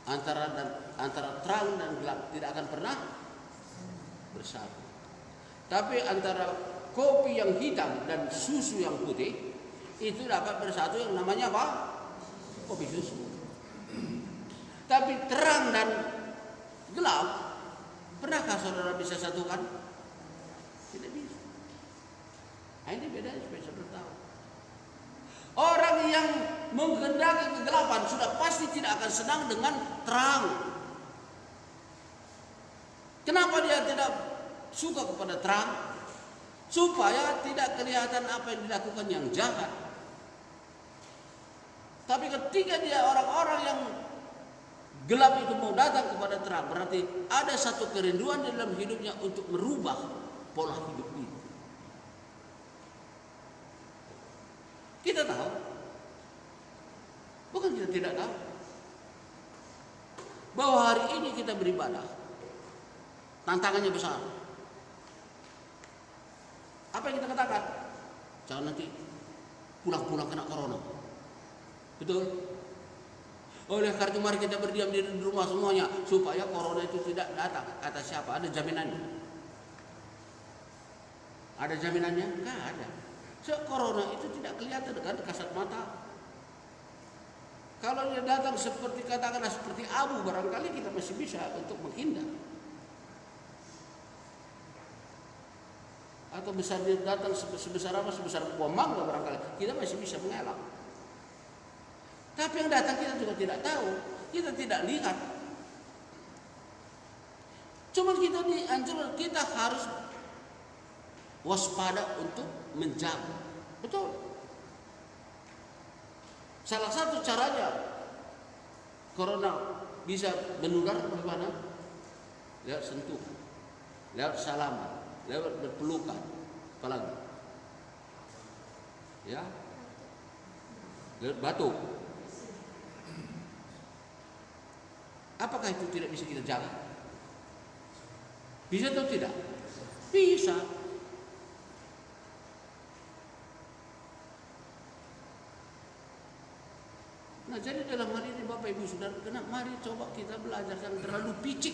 antara terang dan gelap tidak akan pernah bersatu. Tapi antara kopi yang hitam dan susu yang putih itu dapat bersatu, yang namanya apa? Kopi susu. Tapi terang dan gelap, pernahkah saudara bisa satukan? Tidak bisa. Nah, ini bedanya supaya saudara tahu. Orang yang menghendaki kegelapan sudah pasti tidak akan senang dengan terang. Kenapa dia tidak suka kepada terang? Supaya tidak kelihatan apa yang dilakukan yang jahat. Tapi ketika dia orang-orang yang gelap itu mau datang kepada terang, berarti ada satu kerinduan di dalam hidupnya untuk merubah pola hidup ini. Kita tahu, bukan kita tidak tahu, bahwa hari ini kita beribadah, tantangannya besar. Apa yang kita katakan? Jangan nanti pulang-pulang kena corona. Betul? Oleh karena itu mari kita berdiam diri di rumah semuanya, supaya corona itu tidak datang. Kata siapa? Ada jaminannya? Ada jaminannya? Enggak ada. So, corona itu tidak kelihatan dengan kasat mata. Kalau dia datang seperti katakanlah seperti abu, barangkali kita masih bisa untuk menghindar. Atau besar dia datang sebesar apa? Sebesar buah mangga barangkali kita masih bisa mengelak. Tapi yang datang kita juga tidak tahu, kita tidak lihat. Cuma kita dianjurkan, kita harus waspada untuk menjaga. Betul. Salah satu caranya corona bisa menular bagaimana? Lewat sentuhan, lewat salaman, lewat berpelukan, apalagi? Ya, lewat batuk. Apakah itu tidak bisa kita jaga? Bisa atau tidak? Bisa. Nah, jadi dalam hal ini Bapak Ibu Saudara, mari coba kita belajar, jangan terlalu picik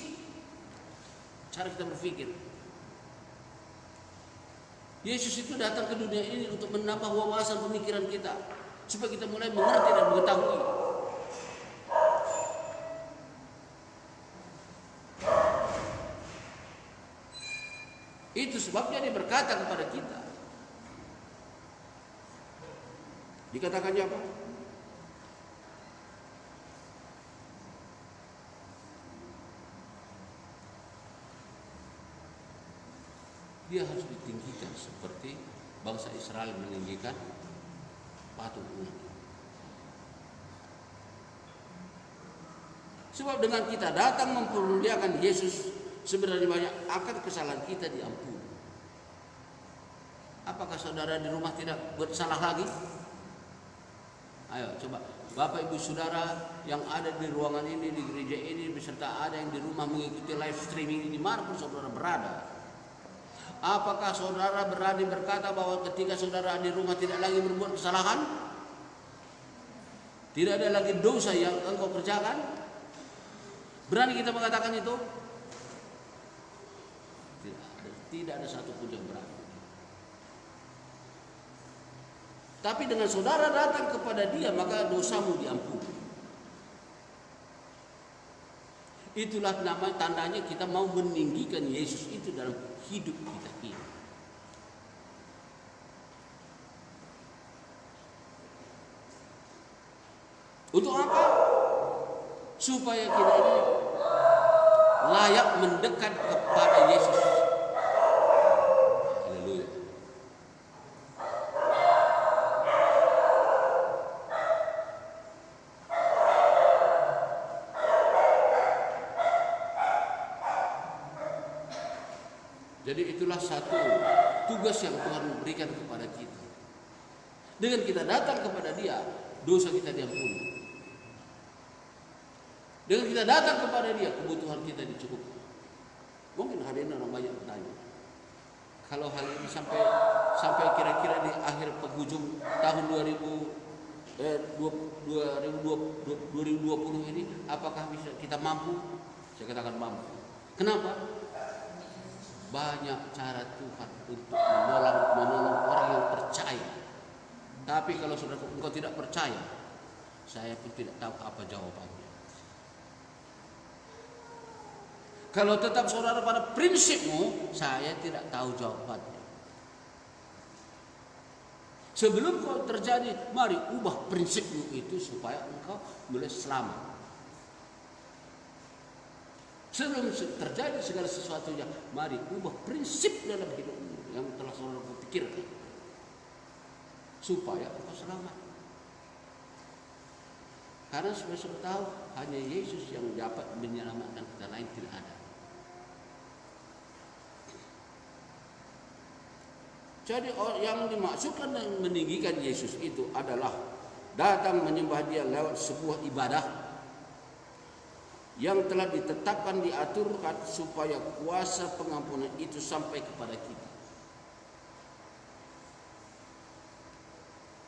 cara kita berpikir. Yesus itu datang ke dunia ini untuk menambah wawasan pemikiran kita, supaya kita mulai mengerti dan mengetahui. Itu sebabnya dia berkata kepada kita. Dikatakannya apa? Dia harus ditinggikan seperti bangsa Israel meninggikan patung ulat. Sebab dengan kita datang mempermuliakan Yesus, sebenarnya banyak akan kesalahan kita diampuni. Apakah saudara di rumah tidak bersalah lagi? Ayo coba Bapak Ibu Saudara yang ada di ruangan ini, di gereja ini, beserta ada yang di rumah mengikuti live streaming ini, dimanapun saudara berada. Apakah saudara berani berkata bahwa ketika saudara di rumah tidak lagi berbuat kesalahan? Tidak ada lagi dosa yang engkau kerjakan? Berani kita mengatakan itu? Tidak ada satupun yang berani. Tapi dengan saudara datang kepada dia, maka dosamu diampuni. Itulah nama tandanya kita mau meninggikan Yesus itu dalam hidup kita ini. Untuk apa? Supaya kita ini layak mendekat kepada Yesus. Haleluya. Jadi itulah satu tugas yang Tuhan berikan kepada kita. Dengan kita datang kepada Dia, dosa kita diampuni. Dengan kita datang kepada Dia, kebutuhan kita dicukupi. Mungkin hari ini orang banyak bertanya, kalau hal ini sampai kira-kira di akhir penghujung tahun 2020 ini, apakah bisa kita mampu? Saya katakan mampu. Kenapa? Banyak cara Tuhan untuk menolong orang yang percaya. Tapi kalau saudara engkau tidak percaya, saya pun tidak tahu apa jawabannya. Kalau tetap saudara pada prinsipmu, saya tidak tahu jawabannya. Sebelum kau terjadi, mari ubah prinsipmu itu supaya engkau boleh selamat. Sebelum terjadi segala sesuatunya, mari ubah prinsip dalam hidupmu yang telah saudara pikirkan supaya engkau selamat. Karena saudara tahu hanya Yesus yang dapat menyelamatkan kita, lain tidak ada. Jadi yang dimaksudkan dan meninggikan Yesus itu adalah datang menyembah Dia lewat sebuah ibadah yang telah ditetapkan, diaturkan supaya kuasa pengampunan itu sampai kepada kita.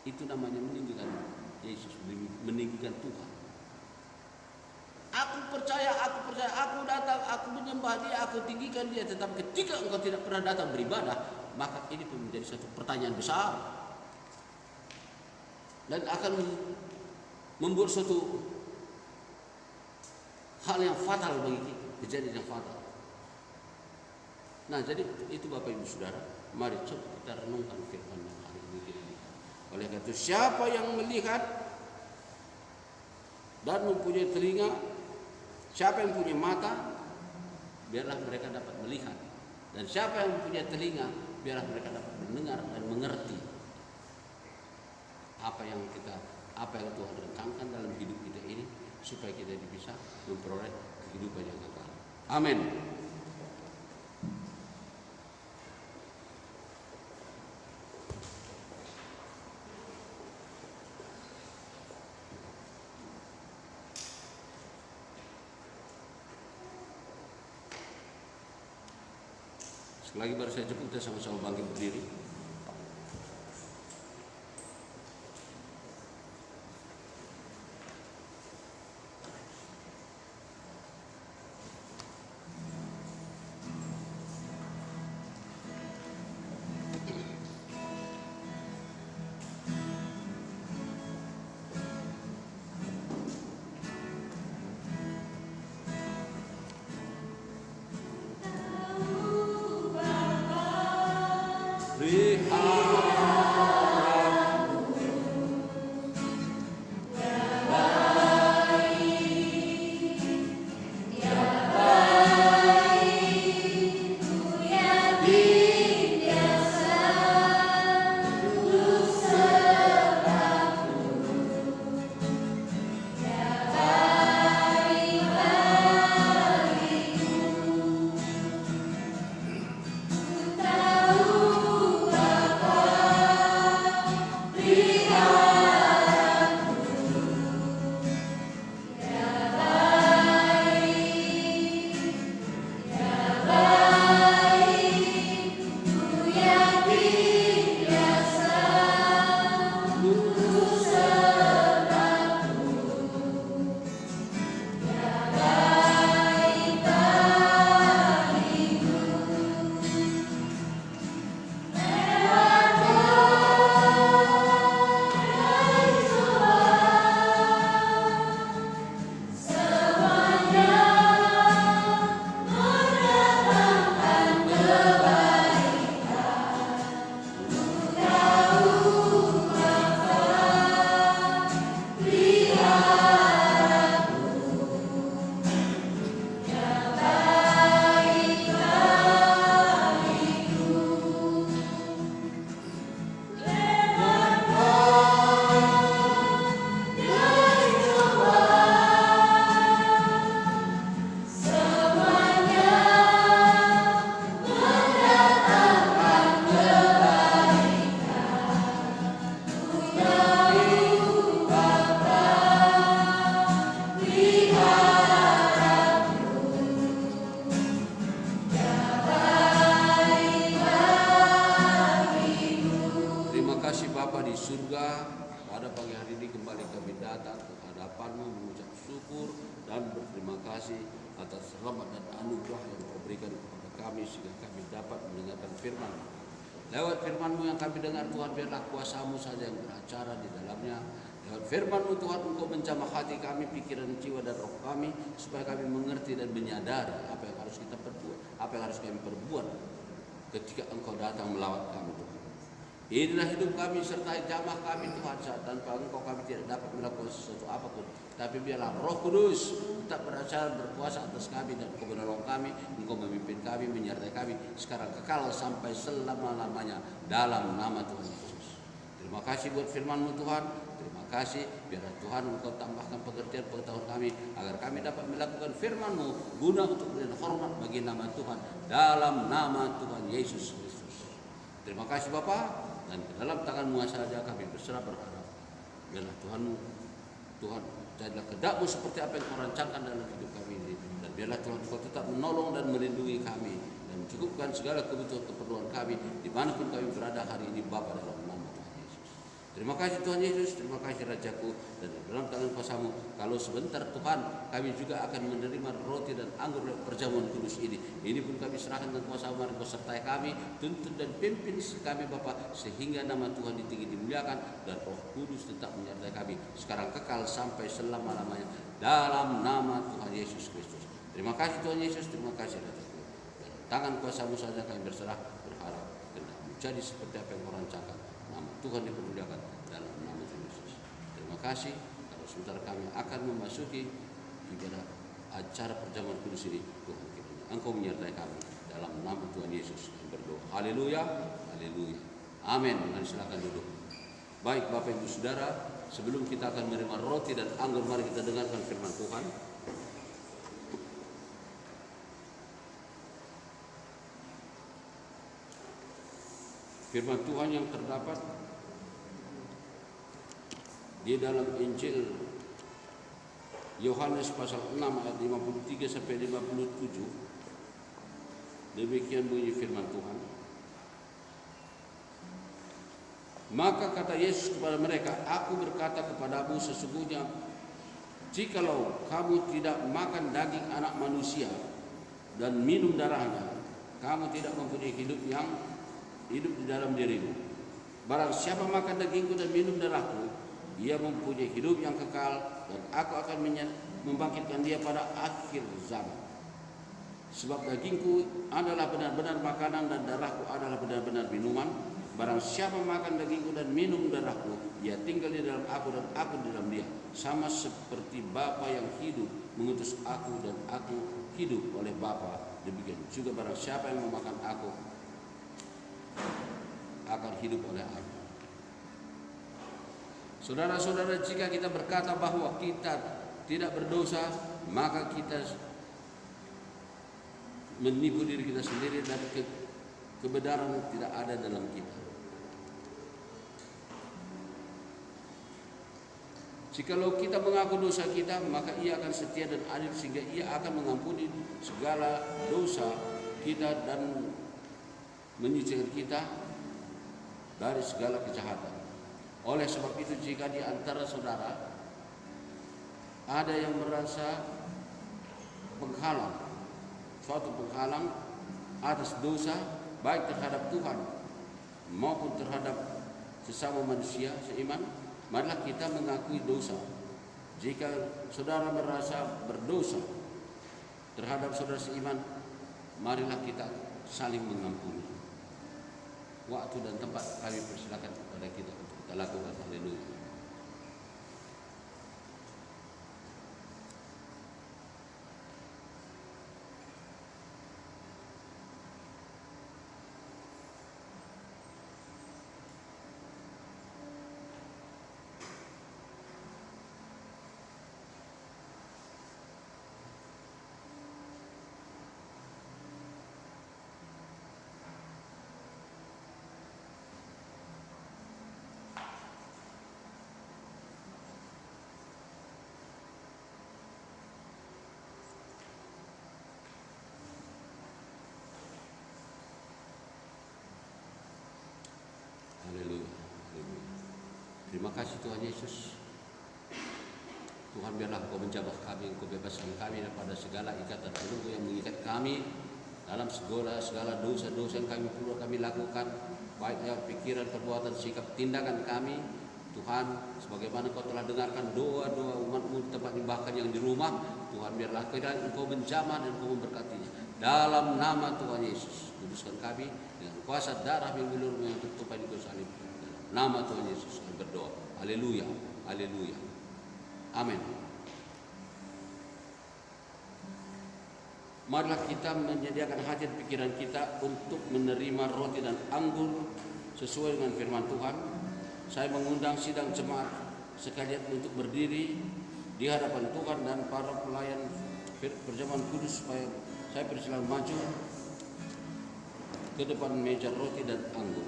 Itu namanya meninggikan Yesus, meninggikan Tuhan. Aku percaya, aku datang, aku menyembah Dia, aku tinggikan Dia. Tetapi ketika engkau tidak pernah datang beribadah, maka ini pun menjadi satu pertanyaan besar dan akan membuat suatu hal yang fatal bagi kita, kejadian yang fatal. Nah, jadi itu Bapak Ibu Saudara, mari coba kita renungkan firman yang hari ini kita lihat. Oleh karena itu, siapa yang melihat dan mempunyai telinga, siapa yang punya mata, biarlah mereka dapat melihat. Dan siapa yang mempunyai telinga, biarlah mereka dapat mendengar dan mengerti apa yang Tuhan rencanakan dalam hidup kita ini, supaya kita bisa memperoleh kehidupan yang kekal. Amin. Sekali lagi baru saya jemput, kita sama-sama bangkit berdiri. Free. juga pada pagi hari ini kembali kami datang ke hadapan-Mu mengucap syukur dan berterima kasih atas rahmat dan anugerah yang Kau berikan kepada kami sehingga kami dapat mendengarkan firman. Lewat firman-Mu yang kami dengar Tuhan, biarlah kuasa-Mu saja yang beracara di dalamnya. Lewat firman-Mu Tuhan, Engkau menjamah hati kami, pikiran, jiwa dan roh kami, supaya kami mengerti dan menyadari apa yang harus kita perbuat, apa yang harus kami perbuat ketika Engkau datang melawat kami Tuhan. Inilah hidup kami serta jamah kami Tuhan, saat tanpa Engkau kami tidak dapat melakukan sesuatu apapun. Tapi biarlah Roh Kudus tetap beracara berkuasa atas kami dan Engkau menolong kami, Engkau memimpin kami, menyertai kami sekarang kekal sampai selama-lamanya dalam nama Tuhan Yesus. Terima kasih buat firman-Mu Tuhan. Terima kasih, biarlah Tuhan Engkau tambahkan pengertian pengetahuan kami agar kami dapat melakukan firman-Mu guna untuk beri hormat bagi nama Tuhan dalam nama Tuhan Yesus Kristus. Terima kasih Bapa. Dan ke dalam tangan-Mu saja kami berserah berharap. Biarlah Tuhan, jadilah kehendak-Mu seperti apa yang Kau rancangkan dalam hidup kami ini. Dan biarlah Tuhan Kau tetap menolong dan melindungi kami dan mencukupkan segala kebutuhan keperluan kami dimanapun kami berada hari ini Bapa, dalam nama Tuhan Yesus. Terima kasih Tuhan Yesus, terima kasih Rajaku, dan dalam tangan kuasa-Mu kalau sebentar Tuhan kami juga akan menerima roti dan anggur perjamuan kudus ini. Ini pun kami serahkan ke kuasa-Mu, Kau sertai kami, tuntun dan pimpin kami Bapa, sehingga nama Tuhan tinggi dimuliakan dan Roh Kudus tetap menyertai kami sekarang kekal sampai selama-lamanya dalam nama Tuhan Yesus Kristus. Terima kasih Tuhan Yesus, terima kasih Rajaku. Dalam tangan kuasa-Mu saja kami berserah berharap dan menjadi seperti apa yang Kau rancangkan. Nama Tuhan dipermuliakan dalam nama Yesus. Terima kasih. Kalau sebentar kami akan memasuki ibadah acara perjamuan kudus ini, Tuhan kiranya Engkau menyertai kami dalam nama Tuhan Yesus. Kami berdoa. Haleluya, haleluya. Amin. Dan silakan duduk. Baik Bapak Ibu Saudara, sebelum kita akan menerima roti dan anggur, mari kita dengarkan firman Tuhan. Firman Tuhan yang terdapat di dalam Injil Yohanes pasal 6 ayat 53 sampai 57. Demikian bunyi firman Tuhan. Maka kata Yesus kepada mereka, Aku berkata kepadamu sesungguhnya, jikalau kamu tidak makan daging anak manusia dan minum darahnya, kamu tidak mempunyai hidup di dalam dirimu. Barang siapa makan dagingku dan minum darahku, ia mempunyai hidup yang kekal, dan aku akan membangkitkan dia pada akhir zaman. Sebab dagingku adalah benar-benar makanan dan darahku adalah benar-benar minuman. Barang siapa makan dagingku dan minum darahku, ia tinggal di dalam aku dan aku di dalam dia. Sama seperti Bapa yang hidup mengutus aku dan aku hidup oleh Bapa, demikian juga barang siapa yang memakan aku akan hidup oleh aku. Saudara-saudara, jika kita berkata bahwa kita tidak berdosa, maka kita menipu diri kita sendiri dan kebenaran tidak ada dalam kita. Jikalau kita mengaku dosa kita, maka Ia akan setia dan adil sehingga Ia akan mengampuni segala dosa kita dan menyucikan kita dari segala kejahatan. Oleh sebab itu, jika di antara saudara ada yang merasa suatu penghalang atas dosa, baik terhadap Tuhan maupun terhadap sesama manusia seiman, marilah kita mengakui dosa. Jika saudara merasa berdosa terhadap saudara seiman, marilah kita saling mengampuni. Waktu dan tempat kami persilakan kepada kita untuk kita lakukan. Haleluya. Terima kasih Tuhan Yesus. Tuhan, biarlah Engkau menjabah kami, Engkau bebaskan kami daripada segala ikatan belenggu yang mengikat kami dalam segala dosa-dosa yang kami lakukan, baik dalam pikiran, perbuatan, sikap, tindakan kami. Tuhan, sebagaimana Engkau telah dengarkan doa-doa umat-Mu tempat bahkan yang di rumah, Tuhan, biarlah kiranya Engkau menjamah dan Engkau memberkatinya. Dalam nama Tuhan Yesus, kuduskan kami dengan kuasa darah yang mengalir yang tertumpah di kayu salib. Dalam nama Tuhan Yesus kami berdoa. Haleluya, haleluya. Amin. Marilah kita menyediakan hati dan pikiran kita untuk menerima roti dan anggur sesuai dengan firman Tuhan. Saya mengundang sidang jemaat sekalian untuk berdiri di hadapan Tuhan dan para pelayan perjamuan kudus, supaya saya persilakan maju ke depan meja roti dan anggur.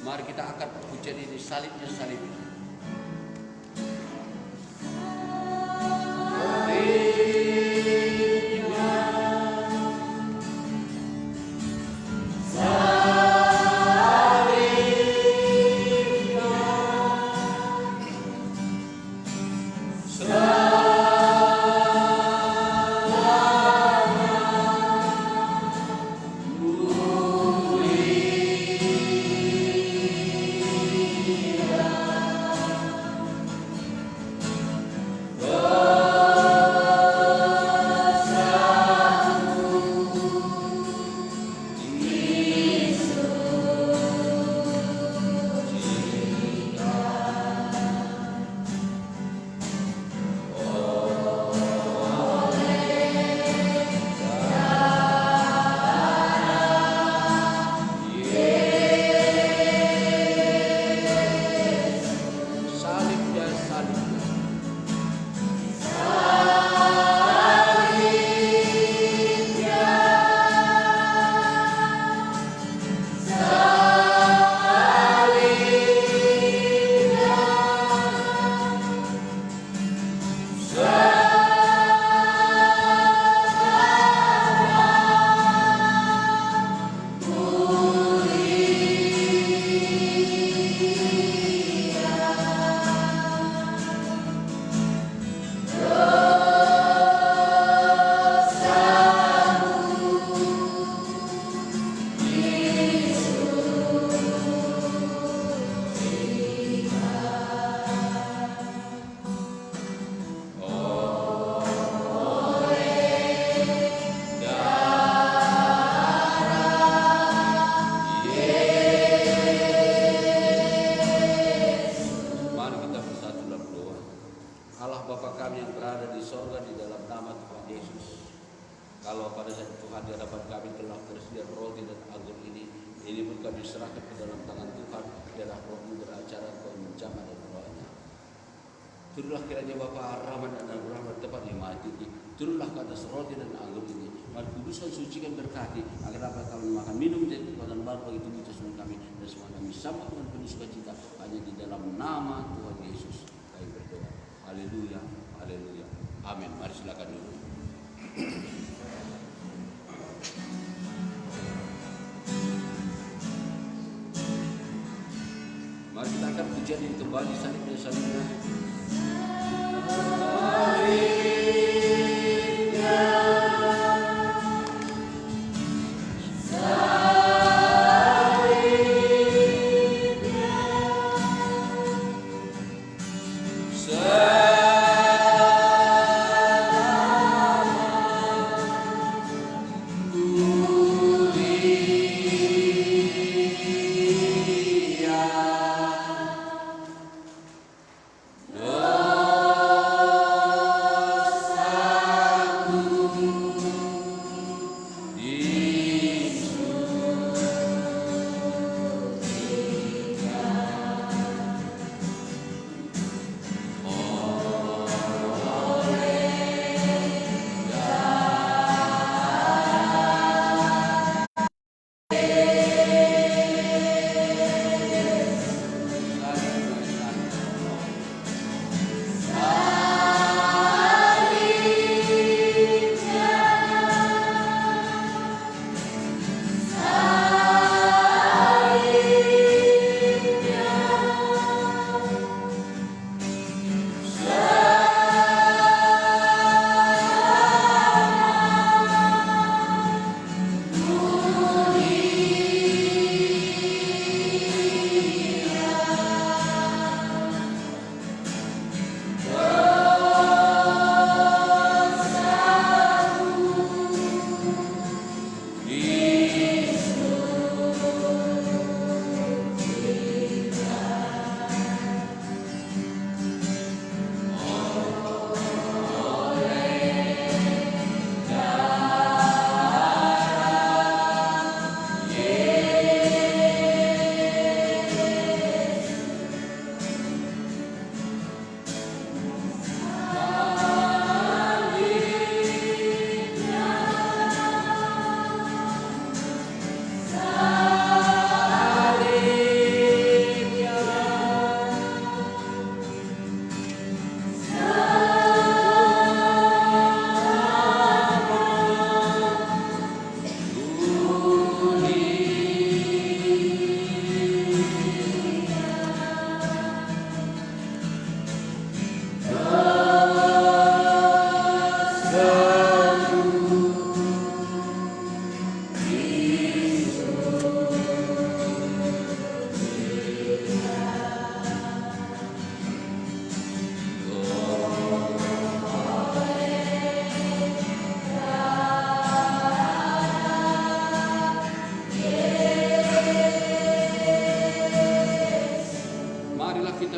Mari kita angkat pujian ini, salibnya salib ini. Turunlah kiranya Bapa rahmat dan rahmat tepat yang maha tinggi. Turunlah ke atas roti dan anggur ini. Mari kuduskan, sucikan, berkati agar dapat kami makan minum jadi kekuatan baru bagi tubuh jasmani kami, dan semua kami sambut dengan penuh sukacita hanya di dalam nama Tuhan Yesus kami berdoa. Haleluya, haleluya. Amin. Mari silakan dulu. Mari kita angkat pujian ini kembali, salibnya salibnya. Oh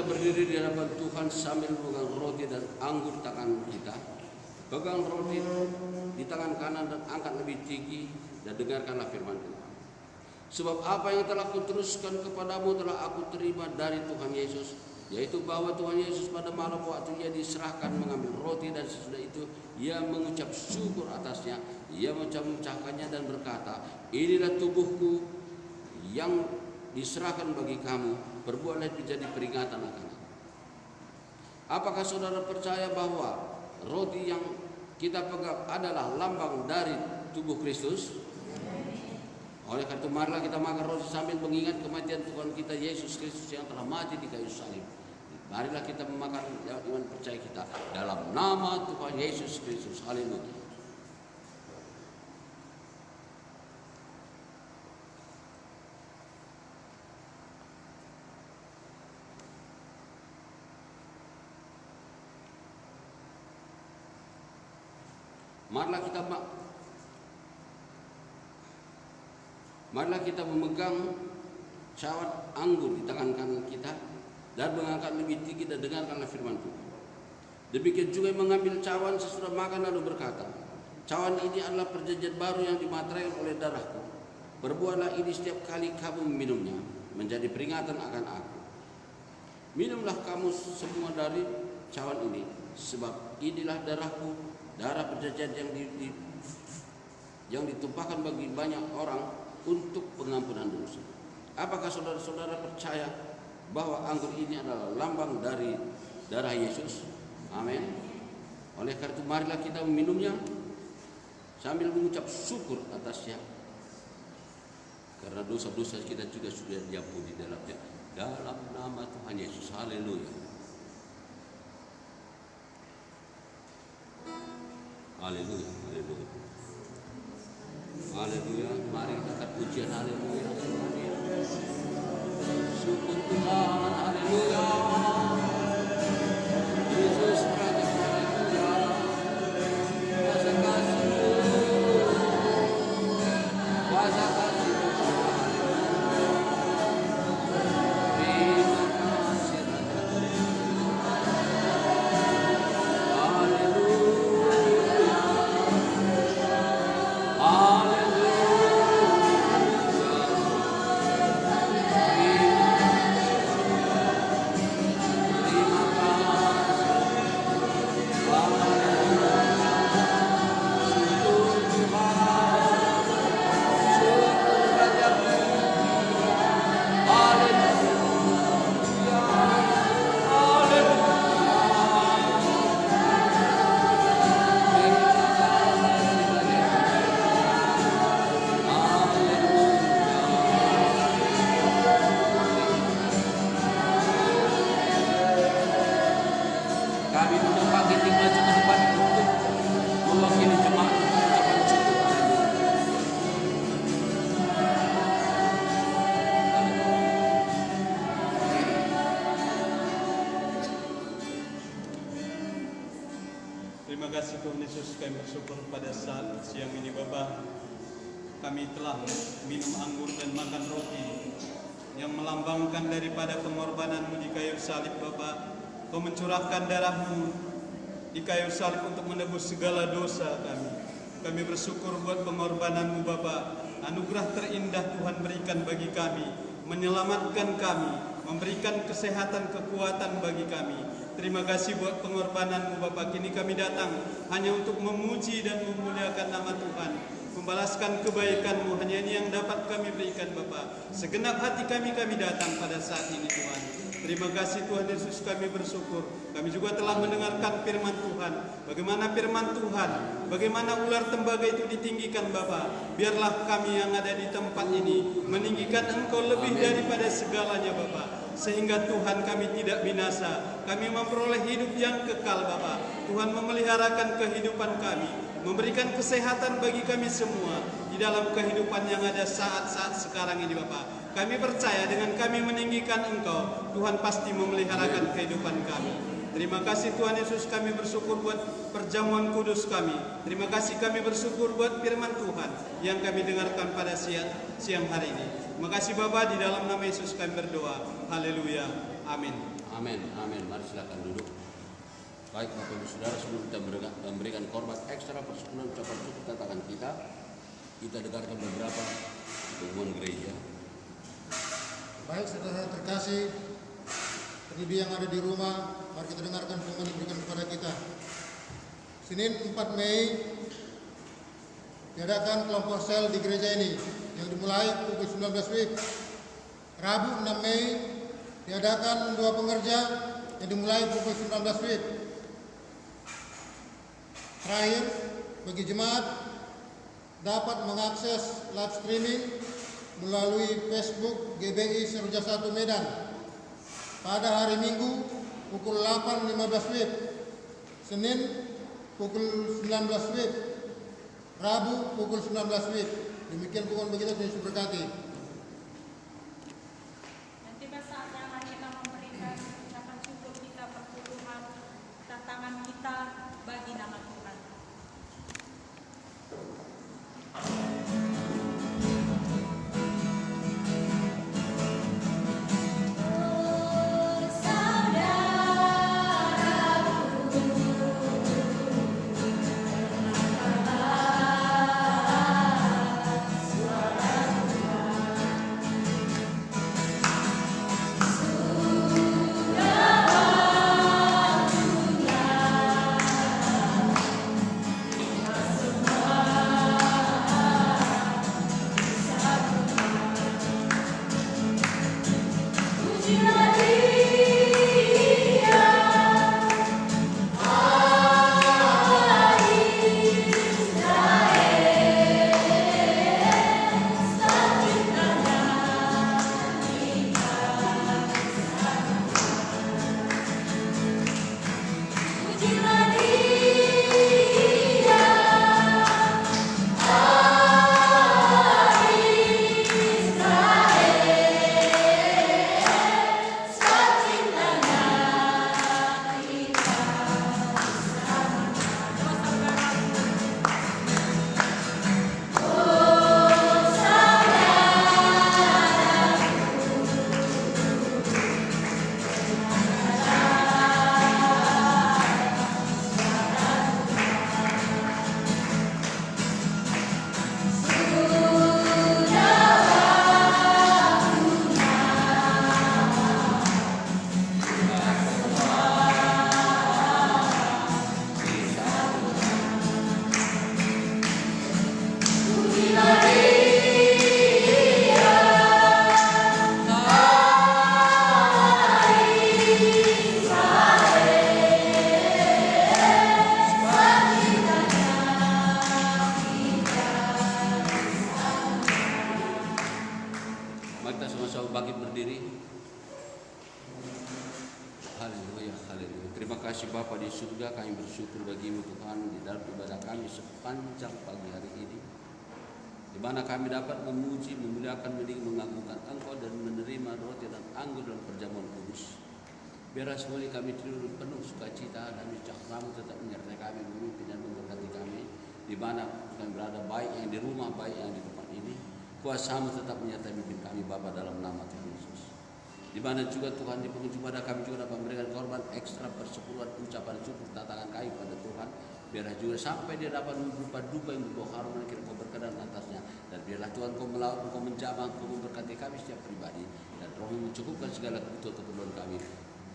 berdiri di hadapan Tuhan sambil memegang roti dan anggur tangan kita. Pegang roti di tangan kanan dan angkat lebih tinggi dan dengarkanlah firman Tuhan. Sebab apa yang telah kuteruskan kepadamu telah aku terima dari Tuhan Yesus, yaitu bahwa Tuhan Yesus pada malam waktu Ia diserahkan mengambil roti dan sesudah itu Ia mengucap syukur atasnya, Ia memecahkannya dan berkata, inilah tubuhku yang diserahkan bagi kamu, perbuatlah menjadi peringatan akan aku. Apakah saudara percaya bahwa roti yang kita pegang adalah lambang dari tubuh Kristus? Oleh karena itu marilah kita makan roti sambil mengingat kematian Tuhan kita Yesus Kristus yang telah mati di kayu salib. Marilah kita memakan iman percaya kita dalam nama Tuhan Yesus Kristus. Haleluya. Marilah kita memegang cawan anggur di tangan kanan kita dan mengangkat lebih tinggi dan dengarkanlah firman Tuhan. Demikian juga mengambil cawan sesudah makan lalu berkata, cawan ini adalah perjanjian baru yang dimateraikan oleh darahku. Perbuatlah ini setiap kali kamu meminumnya menjadi peringatan akan aku. Minumlah kamu semua dari cawan ini, sebab inilah darahku, darah perjanjian yang ditumpahkan bagi banyak orang untuk pengampunan dosa. Apakah saudara-saudara percaya bahwa anggur ini adalah lambang dari darah Yesus? Amin. Oleh karena itu marilah kita meminumnya sambil mengucap syukur atasnya, karena dosa-dosa kita juga sudah diampuni dalamnya. Dalam nama Tuhan Yesus. Haleluya. Haleluya. Haleluya. Haleluya. Mari kita pujian haleluya. Syukur Tuhan. Haleluya. Yesus Raja. Haleluya. Kuasa kasih-Mu. Kuasa kasih-Mu. Terima kasih Raja. Kami membagi tim maju ke depan untuk mewakili jemaat ucapan syukur. Terima kasih Tuhan Yesus, kami bersyukur pada saat siang ini Bapa, kami telah minum anggur dan makan roti yang melambangkan daripada pengorbanan-Mu di kayu salib Bapa. Kau mencurahkan darah-Mu di kayu salib untuk menebus segala dosa kami. Kami bersyukur buat pengorbanan-Mu Bapa. Anugerah terindah Tuhan berikan bagi kami, menyelamatkan kami, memberikan kesehatan, kekuatan bagi kami. Terima kasih buat pengorbanan-Mu Bapa. Kini kami datang hanya untuk memuji dan memuliakan nama Tuhan, membalaskan kebaikan-Mu. Hanya ini yang dapat kami berikan Bapa. Segenap hati kami datang pada saat ini Tuhan. Terima kasih Tuhan Yesus, kami bersyukur. Kami juga telah mendengarkan firman Tuhan. Bagaimana firman Tuhan, bagaimana ular tembaga itu ditinggikan Bapa. Biarlah kami yang ada di tempat ini meninggikan Engkau lebih daripada segalanya Bapa. Sehingga Tuhan kami tidak binasa. Kami memperoleh hidup yang kekal Bapa. Tuhan memeliharakan kehidupan kami, memberikan kesehatan bagi kami semua di dalam kehidupan yang ada saat-saat sekarang ini Bapa. Kami percaya dengan kami meninggikan Engkau, Tuhan pasti memeliharakan kehidupan kami. Terima kasih Tuhan Yesus, kami bersyukur buat perjamuan kudus kami. Terima kasih kami bersyukur buat firman Tuhan yang kami dengarkan pada siang hari ini. Terima kasih Bapa, di dalam nama Yesus kami berdoa. Haleluya. Amin. Amin, amin. Mari silakan duduk. Baik Bapak Ibu Saudara, sebelum kita memberikan korban ekstra persekutuan ucapan syukur tantangan kita dengarkan beberapa pengumuman gereja. Baik saudara terkasih, terlebih yang ada di rumah, mari kita dengarkan pengumuman yang diberikan kepada kita. Senin 4 Mei diadakan kelompok sel di gereja ini yang dimulai pukul 19 WIB. Rabu 6 Mei diadakan doa pengerja yang dimulai pukul 19 WIB. Terakhir, bagi jemaat dapat mengakses live streaming melalui Facebook GBI Seruja 1 Medan pada hari Minggu pukul 8.15 WIB, Senin pukul 19 WIB, Rabu pukul 19 WIB. Demikian pengumuman begitu, Tuhan Yesus berkati. Dan tiba saatnya mari kita memberikan ucapan syukur kita perpuluhan tantangan kita bagi nama Tuhan. kasih Bapa di surga, kami bersyukur bagimu Tuhan di dalam ibadah kami sepanjang pagi hari ini, di mana kami dapat memuji, memuliakan, mengagungkan Engkau dan menerima roti dan anggur dalam perjamuan kudus. Biarlah semua ini kami terima penuh sukacita dan cahramu tetap menyertai kami, memimpin dan memberkati kami, di mana kami berada, baik yang di rumah, baik yang di tempat ini. Kuasamu tetap menyertai memimpin kami Bapa dalam nama Tuhan Yesus. Di mana juga Tuhan di penghujung pada kami juga dapat memberikan korban ekstra persepuluhan ucapan syukur tantangan kami pada Tuhan. Biarlah juga sampai dia dapat berupa duka yang berbau harum dan Kau berkenan atasnya. Dan biarlah Tuhan Kau melawat, Kau menjamah, Kau memberkati kami setiap pribadi. Dan Roh-Mu mencukupkan segala kebutuhan kami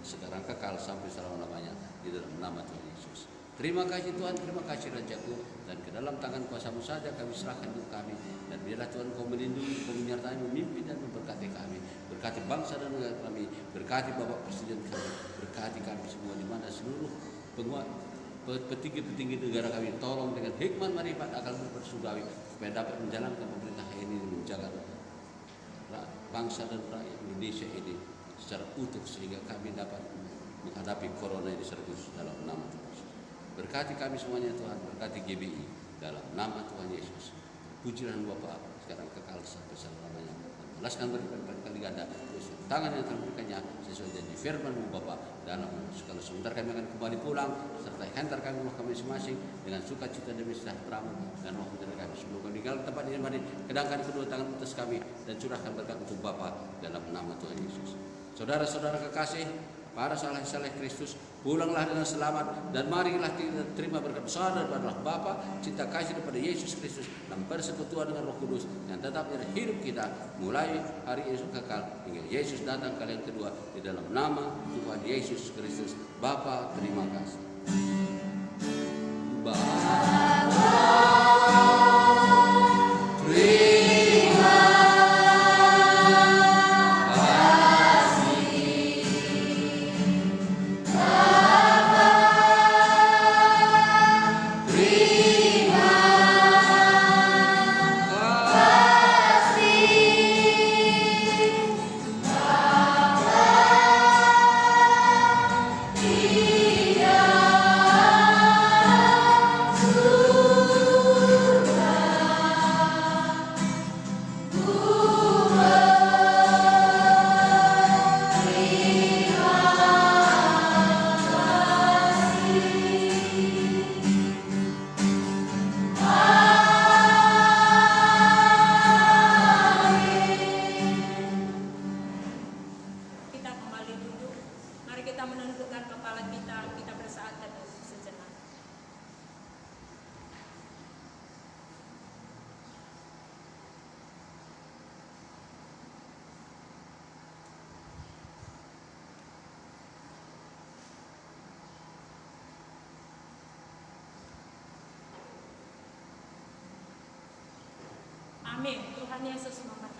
sekarang kekal sampai selama-lamanya di dalam nama Tuhan Yesus. Terima kasih Tuhan, terima kasih Rajaku, dan ke dalam tangan kuasa-Mu saja kami serahkan hidup kami. Dan biarlah Tuhan Kau melindungi, Kau menyertai, memimpin dan memberkati kami. Berkati bangsa dan negara kami, berkati Bapak Presiden kami, berkati kami semua di mana seluruh penguat petinggi-petinggi negara kami, tolong dengan hikmat marifat akal bersurgawi supaya dapat menjalankan pemerintah ini, menjaga bangsa dan rakyat Indonesia ini secara utuh sehingga kami dapat menghadapi corona ini secara khusus dalam nama Tuhan Yesus. Berkati kami semuanya Tuhan, berkati GBI dalam nama Tuhan Yesus. Pujilah Bapa sekarang kekal sampai selama-lamanya. Balaskan berkali ganda tangan yang terberikannya sesuai janji firman-Mu Bapa dalam segala sebentar kami akan kembali pulang serta hantar kami rumah kami masing-masing dengan sukacita demi sejahtera-Mu dan Roh menjaga kami sebelum kami tinggal tempat ini. Mari kedangkan kedua tangan atas kami dan curahkan berkat untuk Bapa dalam nama Tuhan Yesus. Saudara-saudara kekasih, para saleh-saleh Kristus, pulanglah dengan selamat dan marilah kita terima berkat besar daripada Allah Bapa, cinta kasih daripada Yesus Kristus dan persekutuan dengan Roh Kudus yang tetap dalam hidup kita mulai hari Yesus kekal hingga Yesus datang kali yang kedua, di dalam nama Tuhan Yesus Kristus. Bapa, terima kasih. Kita kembali duduk. Mari kita menundukkan kepala kita. Kita bersaat teduh sejenak. Amin. Tuhan Yesus memberkati.